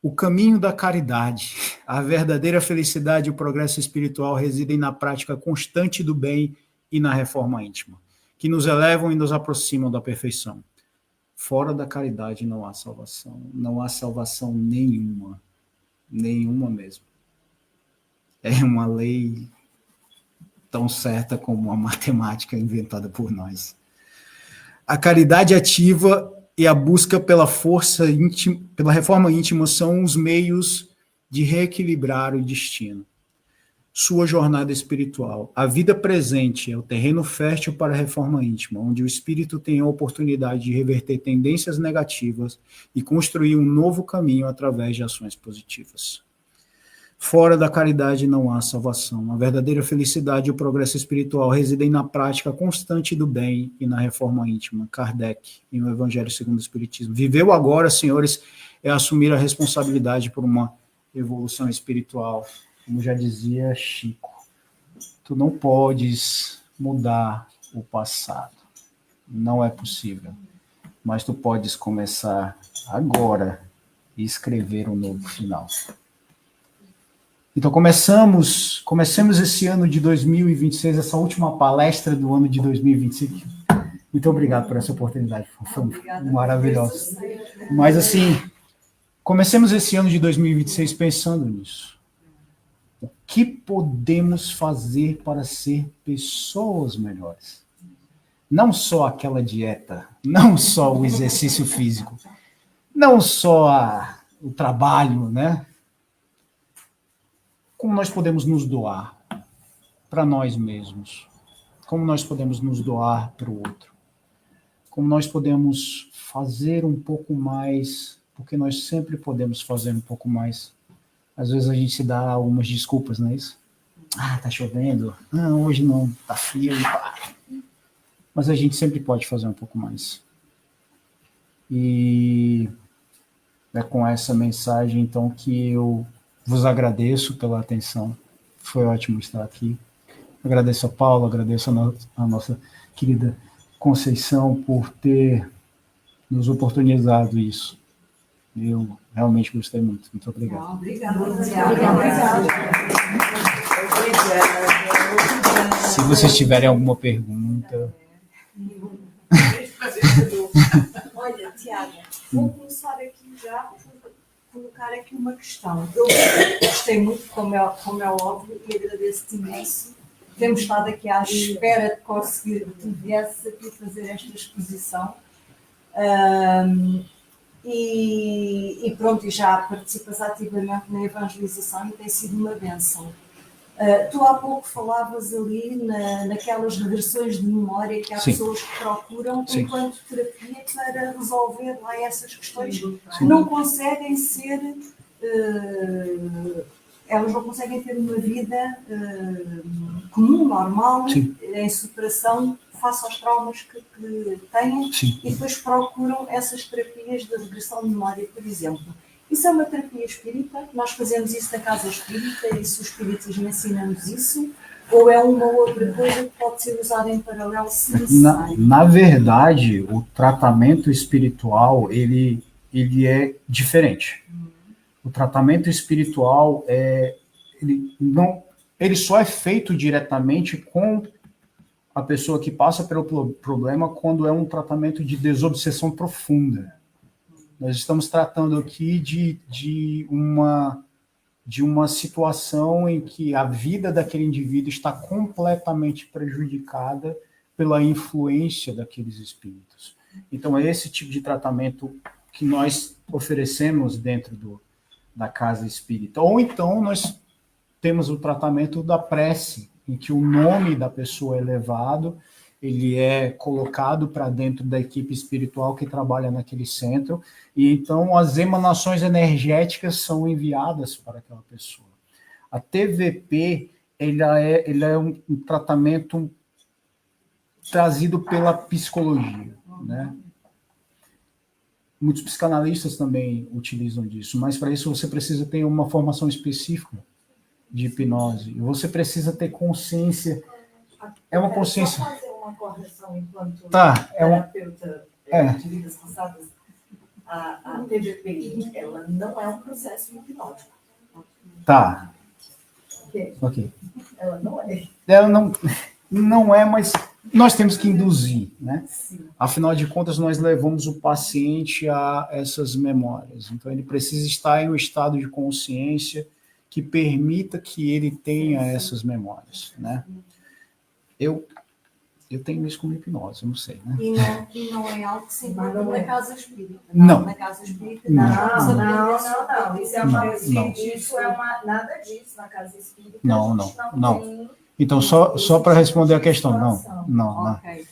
O caminho da caridade, a verdadeira felicidade e o progresso espiritual residem na prática constante do bem e na reforma íntima, que nos elevam e nos aproximam da perfeição. Fora da caridade não há salvação. Não há salvação nenhuma. Nenhuma mesmo. É uma lei tão certa como a matemática inventada por nós. A caridade ativa e a busca pela força íntima, pela reforma íntima são os meios de reequilibrar o destino. Sua jornada espiritual. A vida presente é o terreno fértil para a reforma íntima, onde o espírito tem a oportunidade de reverter tendências negativas e construir um novo caminho através de ações positivas. Fora da caridade não há salvação. A verdadeira felicidade e o progresso espiritual residem na prática constante do bem e na reforma íntima. Kardec, em O Evangelho segundo o Espiritismo. Viver o agora, senhores, é assumir a responsabilidade por uma evolução espiritual. Como já dizia Chico, tu não podes mudar o passado. Não é possível. Mas tu podes começar agora e escrever um novo final. Então, começamos esse ano de 2026, essa última palestra do ano de 2025. Muito obrigado por essa oportunidade, foi maravilhosa. Mas, assim, comecemos esse ano de 2026 pensando nisso. O que podemos fazer para ser pessoas melhores? Não só aquela dieta, não só o exercício físico, não só o trabalho, né? Como nós podemos nos doar para nós mesmos? Como nós podemos nos doar para o outro? Como nós podemos fazer um pouco mais, porque nós sempre podemos fazer um pouco mais. Às vezes a gente se dá algumas desculpas, não é isso? Ah, tá chovendo. Não, hoje não, tá frio. Mas a gente sempre pode fazer um pouco mais. E é com essa mensagem, então, que eu vos agradeço pela atenção. Foi ótimo estar aqui. Agradeço a Paula, agradeço a nossa querida Conceição por ter nos oportunizado isso. Eu realmente gostei muito. Muito obrigado. Obrigada. Se vocês tiverem alguma pergunta... Olha, Tiago, vou começar aqui já colocar aqui uma questão. Eu gostei muito, como é óbvio, e agradeço-te imenso. Temos estado aqui à espera de conseguir que tu viesses aqui fazer esta exposição. E pronto, e já participas ativamente na evangelização e tem sido uma bênção. Tu há pouco falavas ali naquelas regressões de memória que há Sim. pessoas que procuram Sim. enquanto terapia para resolver lá essas questões que não conseguem ser, elas não conseguem ter uma vida comum, normal, Sim. em superação face aos traumas que têm. Sim. E depois procuram essas terapias de regressão de memória, por exemplo. Isso é uma terapia espírita? Nós fazemos isso na casa espírita e se o espiritismo ensina-nos isso? Ou é uma outra coisa que pode ser usada em paralelo se necessário? Na verdade, o tratamento espiritual, ele é diferente. O tratamento espiritual, ele só é feito diretamente com a pessoa que passa pelo problema quando é um tratamento de desobsessão profunda. Nós estamos tratando aqui de uma situação em que a vida daquele indivíduo está completamente prejudicada pela influência daqueles espíritos. Então, é esse tipo de tratamento que nós oferecemos dentro da casa espírita. Ou então, nós temos o tratamento da prece, em que o nome da pessoa é elevado ele é colocado para dentro da equipe espiritual que trabalha naquele centro, e então as emanações energéticas são enviadas para aquela pessoa. A TVP, ele é um tratamento trazido pela psicologia, né? Muitos psicanalistas também utilizam disso, mas para isso você precisa ter uma formação específica de hipnose. Você precisa ter consciência. É uma consciência. Só fazer uma correção enquanto terapeuta de vidas passadas. A TVP, ela não é um processo hipnótico. Tá. Ok. Ela não é. Ela não é, mas nós temos que induzir, né? Sim. Afinal de contas, nós levamos o paciente a essas memórias. Então, ele precisa estar em um estado de consciência que permita que ele tenha essas memórias, né? Eu tenho isso como hipnose, não sei, né? E não é algo que se encontra na casa espírita. Não. Na casa espírita, Não. Isso é uma nada disso na casa espírita. Não. Então, só para responder a questão, não. Ok.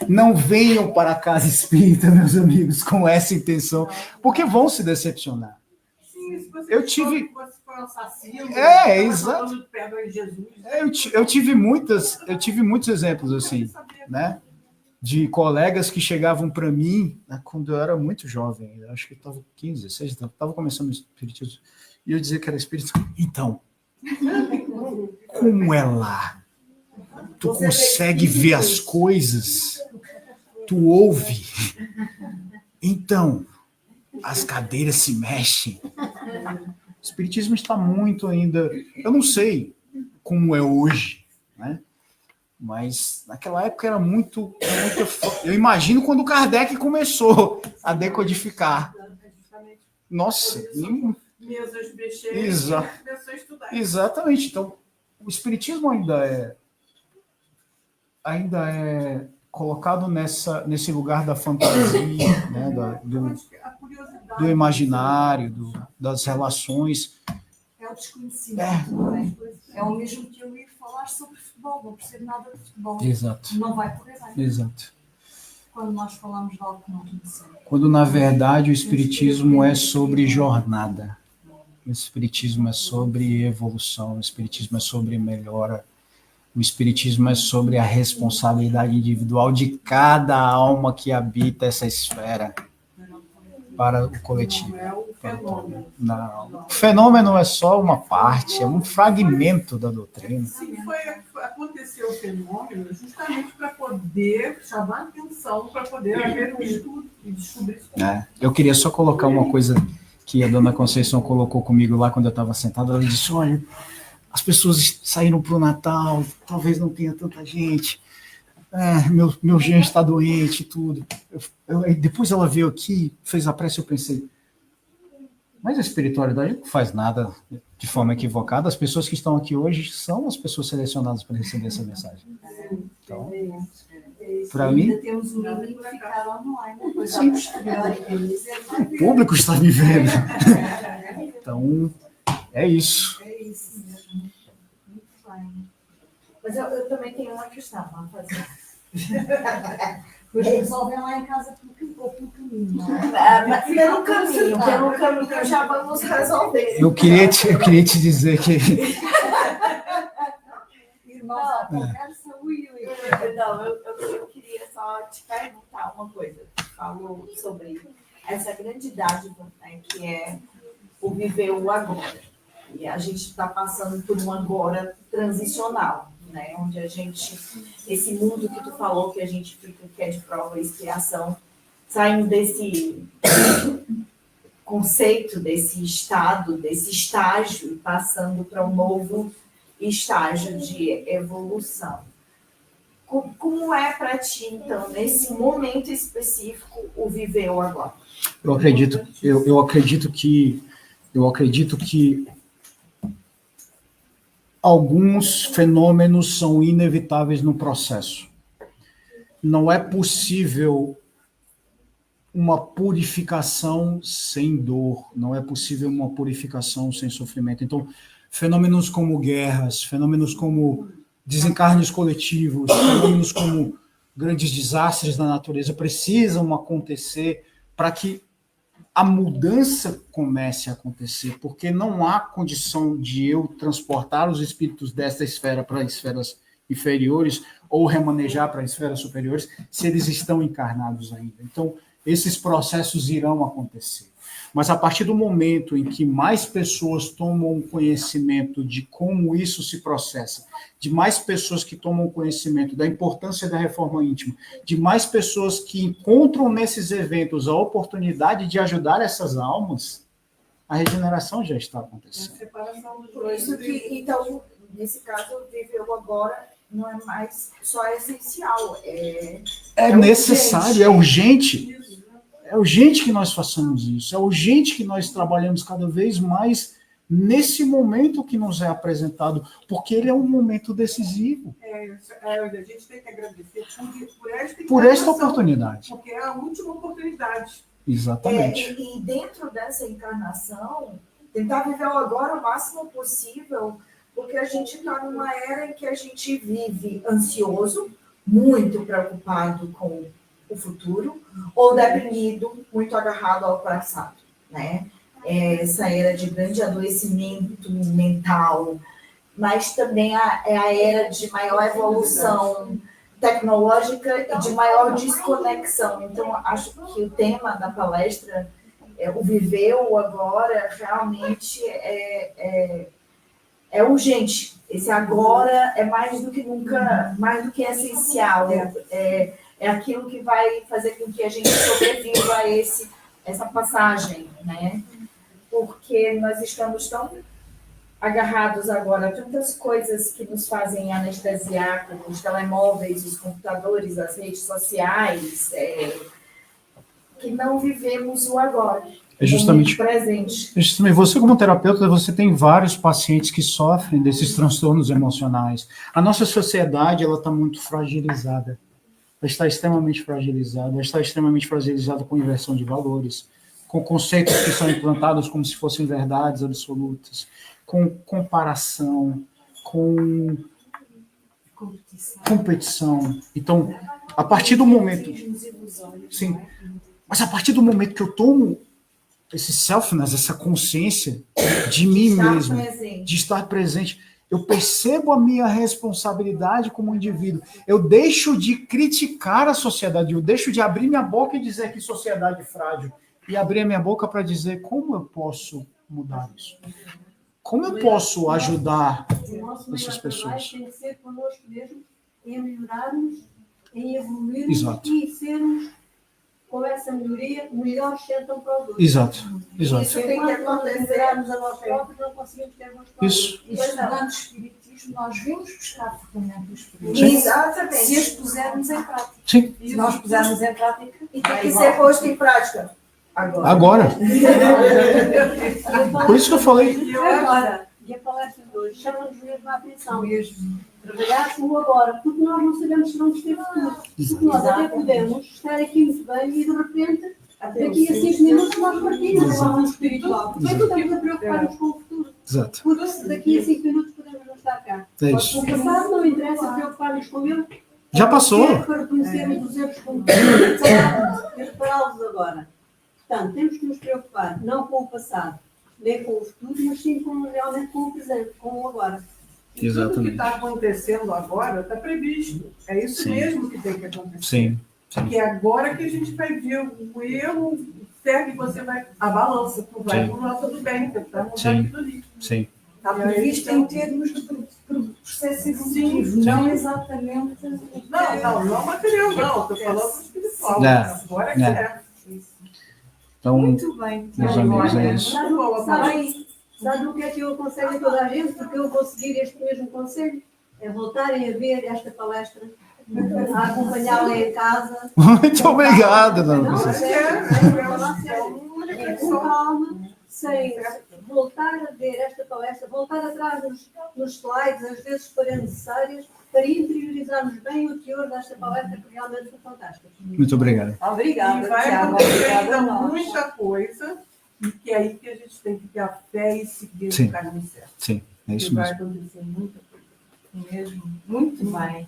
Não venham para a casa espírita, meus amigos, com essa intenção, porque vão se decepcionar. Sim, se você Eu tive... Você foi um assassino, exato. Eu tive muitos exemplos assim, né? De colegas que chegavam para mim, né, quando eu era muito jovem, eu acho que estava 15, 16, estava começando o espiritismo, e eu dizia que era espírita. Então, como é lá? Tu consegue ver as coisas? Tu ouve? Então, as cadeiras se mexem. O espiritismo está muito ainda... Eu não sei como é hoje, né? Mas naquela época era muito... Eu imagino quando o Kardec começou a decodificar. Nossa, mesas mexendo, começou a estudar. Exatamente. Então, o espiritismo ainda é colocado nesse lugar da fantasia, né, do imaginário, das relações. É o desconhecimento. É o mesmo que eu ir falar sobre futebol, não percebo nada de futebol. Exato. Não vai correr bem. Exato. Quando nós falamos de algo que não conhecemos. Quando, na verdade, o espiritismo é sobre jornada. O espiritismo é sobre evolução, o espiritismo é sobre melhora, o espiritismo é sobre a responsabilidade individual de cada alma que habita essa esfera para o coletivo. Não é o fenômeno. Não. O fenômeno é só uma parte, é um fragmento da doutrina. Sim, aconteceu o fenômeno justamente para poder chamar a atenção, para poder haver um estudo e descobrir isso. Eu queria só colocar uma coisa que a dona Conceição colocou comigo lá quando eu estava sentado. Ela disse, olha, as pessoas saíram para o Natal, talvez não tenha tanta gente, meu genro está doente e tudo. Depois ela veio aqui, fez a prece, eu pensei, mas a espiritualidade não faz nada de forma equivocada. As pessoas que estão aqui hoje são as pessoas selecionadas para receber essa mensagem. Então, para mim... Ainda temos um menino que ficar online. O público está me vendo. Então, é isso. É isso mesmo. Muito bem. Mas eu também tenho uma questão a fazer. Depois resolvem lá em casa pelo caminho, não é? Pelo caminho que já vamos resolver. Eu queria te dizer que... Irmãos, a conversa, Não, eu queria só te perguntar uma coisa. Você falou sobre essa grande dádiva, né, que é o viver o agora. E a gente está passando por um agora transicional, né, onde esse mundo que tu falou, que a gente fica, que é de prova e expiação, saindo desse conceito, desse estado, desse estágio, e passando para um novo estágio de evolução. Como é para ti, então, nesse momento específico, o viver o agora? Eu acredito que alguns fenômenos são inevitáveis no processo. Não é possível uma purificação sem dor, não é possível uma purificação sem sofrimento. Então, fenômenos como guerras, fenômenos como desencarnes coletivos, fenômenos como grandes desastres da natureza precisam acontecer para que a mudança comece a acontecer, porque não há condição de eu transportar os espíritos desta esfera para esferas inferiores ou remanejar para esferas superiores se eles estão encarnados ainda. Então, esses processos irão acontecer. Mas a partir do momento em que mais pessoas tomam conhecimento de como isso se processa, de mais pessoas que tomam conhecimento da importância da reforma íntima, de mais pessoas que encontram nesses eventos a oportunidade de ajudar essas almas, a regeneração já está acontecendo. Por isso que, então, nesse caso, viver o agora não é mais só essencial. É necessário, é urgente. É urgente que nós façamos isso, é urgente que nós trabalhemos cada vez mais nesse momento que nos é apresentado, porque ele é um momento decisivo. A gente tem que agradecer por esta oportunidade. Porque é a última oportunidade. Exatamente. E dentro dessa encarnação, tentar viver o agora o máximo possível, porque a gente está numa era em que a gente vive ansioso, muito preocupado com o futuro, ou deprimido, muito agarrado ao passado, né? Essa era de grande adoecimento mental, mas também é a era de maior evolução tecnológica e de maior desconexão. Então, acho que o tema da palestra, o viver o agora, realmente é urgente. Esse agora é mais do que nunca, mais do que essencial. É aquilo que vai fazer com que a gente sobreviva a essa passagem, né? Porque nós estamos tão agarrados agora a tantas coisas que nos fazem anestesiar, como os telemóveis, os computadores, as redes sociais, que não vivemos o agora. É justamente presente. Você, como terapeuta, você tem vários pacientes que sofrem desses transtornos emocionais. A nossa sociedade, ela está muito fragilizada. Ela está extremamente fragilizada com inversão de valores, com conceitos que são implantados como se fossem verdades absolutas, com comparação, com competição. Então, a partir do momento... Sim, mas a partir do momento que eu tomo esse selfness, essa consciência de mim mesmo, de estar presente, eu percebo a minha responsabilidade como indivíduo. Eu deixo de criticar a sociedade, eu deixo de abrir minha boca e dizer que sociedade é frágil, e abrir a minha boca para dizer como eu posso mudar isso. Como eu posso ajudar essas pessoas? Tem que ser conosco mesmo, em melhorarmos, em evoluirmos. Exato. E sermos, com essa melhoria, melhores sentam para os outros. Exato. Isso tem que acontecer. A nós próprios, não conseguimos ter bons próprios. Isso. E estudando espiritismo, nós vimos buscar ferramentas para Sim. Exatamente. se as pusermos em prática. Sim. Se nós pusermos em prática, E tem que ser posto em prática. Agora. Por isso que eu falei. Agora, e a palestra de hoje chama-nos mesmo a atenção. Trabalhar com o agora, porque nós não sabemos se vamos ter futuro. Porque nós até podemos estar aqui muito bem e de repente, daqui a 5 minutos nós partimos para o mundo espiritual. Porque estamos a preocupar-nos com o futuro. Exato. Porque daqui a 5 minutos podemos não estar cá. É isso. O passado não interessa preocupar-nos com ele. Já passou. Para reconhecermos os erros como e repará-los agora. Portanto, temos que nos preocupar não com o passado, nem com o futuro, mas sim realmente com o presente, com o agora. E tudo que está acontecendo agora está previsto. É isso mesmo que tem que acontecer. Sim. Porque é agora que a gente vai ver o erro, certo? E você vai. A balança, tu vai para o lado do bem, para mudar aquilo ali. Sim. está previsto em termos de processo evolutivo, não exatamente. Não material, não. Estou falando espiritual. Agora é que é. Então, muito bem. meus amigos, é isso. Sabe o que é que eu aconselho a toda a gente? Porque eu vou seguir este mesmo conselho? É voltarem a ver esta palestra, a acompanhá-la em casa. Muito obrigado, Não, com calma, sem voltar a ver esta palestra, voltar atrás nos slides, às vezes se forem necessárias, para interiorizarmos bem o teor desta palestra, que realmente foi fantástica. Muito obrigado. Obrigada, E vai Tiago. acontecer Obrigada ainda a nós. muita coisa, e que é aí que a gente tem que ter a fé e seguir Sim. o caminho certo. Sim, é isso Porque vai mesmo. acontecer muita coisa. mesmo. Muito bem.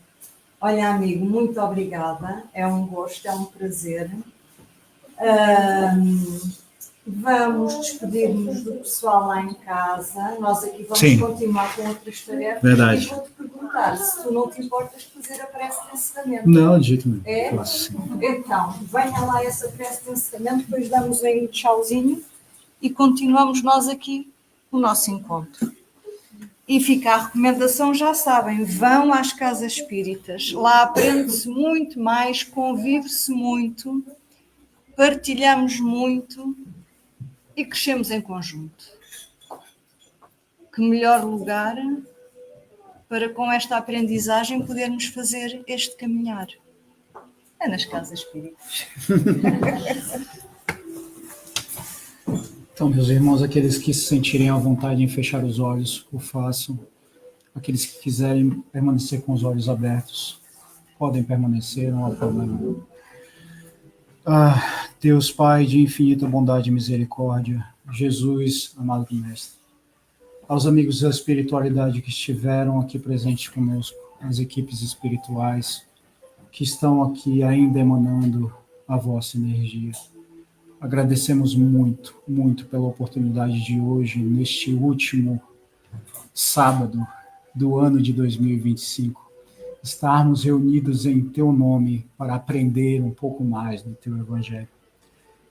Olha, amigo, muito obrigada. É um gosto, é um prazer. Vamos despedir-nos do pessoal lá em casa. Nós aqui vamos continuar com outras tarefas. Verdade. E vou-te perguntar se tu não te importas de fazer a prece de encerramento. Não, de jeito nenhum. É? Faço, sim. Então, venha lá essa prece de encerramento, depois damos aí um tchauzinho e continuamos nós aqui o nosso encontro. E fica a recomendação, já sabem, vão às casas espíritas. Lá aprende-se muito mais, convive-se muito, partilhamos muito e crescemos em conjunto. Que melhor lugar para, com esta aprendizagem, podermos fazer este caminhar? É nas casas espíritas. Então, meus irmãos, aqueles que se sentirem à vontade em fechar os olhos, o façam. Aqueles que quiserem permanecer com os olhos abertos, podem permanecer, não há problema. Deus Pai de infinita bondade e misericórdia, Jesus, amado Mestre, aos amigos da espiritualidade que estiveram aqui presentes conosco, as equipes espirituais que estão aqui ainda emanando a vossa energia. Agradecemos muito, muito pela oportunidade de hoje, neste último sábado do ano de 2025, estarmos reunidos em Teu nome para aprender um pouco mais do Teu Evangelho.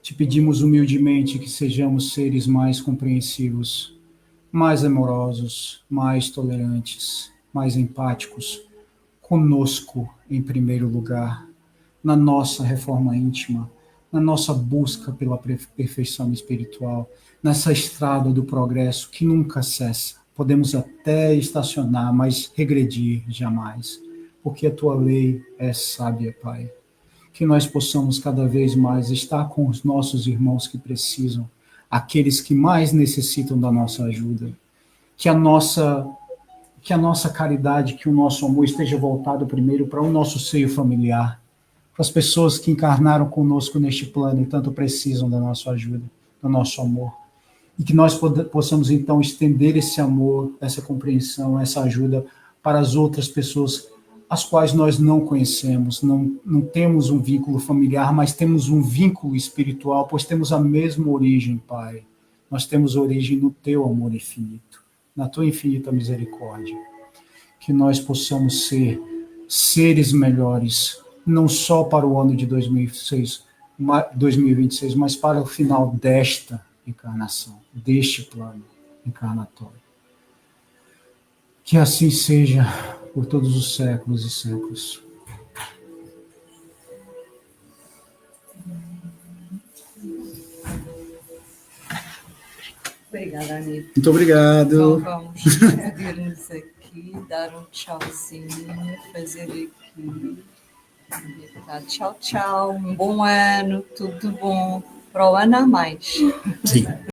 Te pedimos humildemente que sejamos seres mais compreensivos, mais amorosos, mais tolerantes, mais empáticos, conosco em primeiro lugar, na nossa reforma íntima, na nossa busca pela perfeição espiritual, nessa estrada do progresso que nunca cessa. Podemos até estacionar, mas regredir jamais, porque a Tua lei é sábia, Pai. Que nós possamos cada vez mais estar com os nossos irmãos que precisam, aqueles que mais necessitam da nossa ajuda. Que a nossa caridade, que o nosso amor esteja voltado primeiro para o nosso seio familiar, para as pessoas que encarnaram conosco neste plano e tanto precisam da nossa ajuda, do nosso amor. E que nós possamos, então, estender esse amor, essa compreensão, essa ajuda para as outras pessoas as quais nós não conhecemos, não temos um vínculo familiar, mas temos um vínculo espiritual, pois temos a mesma origem, Pai. Nós temos origem no Teu amor infinito, na Tua infinita misericórdia. Que nós possamos ser seres melhores, não só para o ano de 2026, mas para o final desta encarnação, deste plano encarnatório. Que assim seja por todos os séculos e séculos. Obrigada, amigo. Muito obrigado. Então vamos despedir-nos aqui, dar um tchauzinho, fazer aqui. Tá, tchau, tchau. Um bom ano, tudo bom. Para o ano a mais. Sim.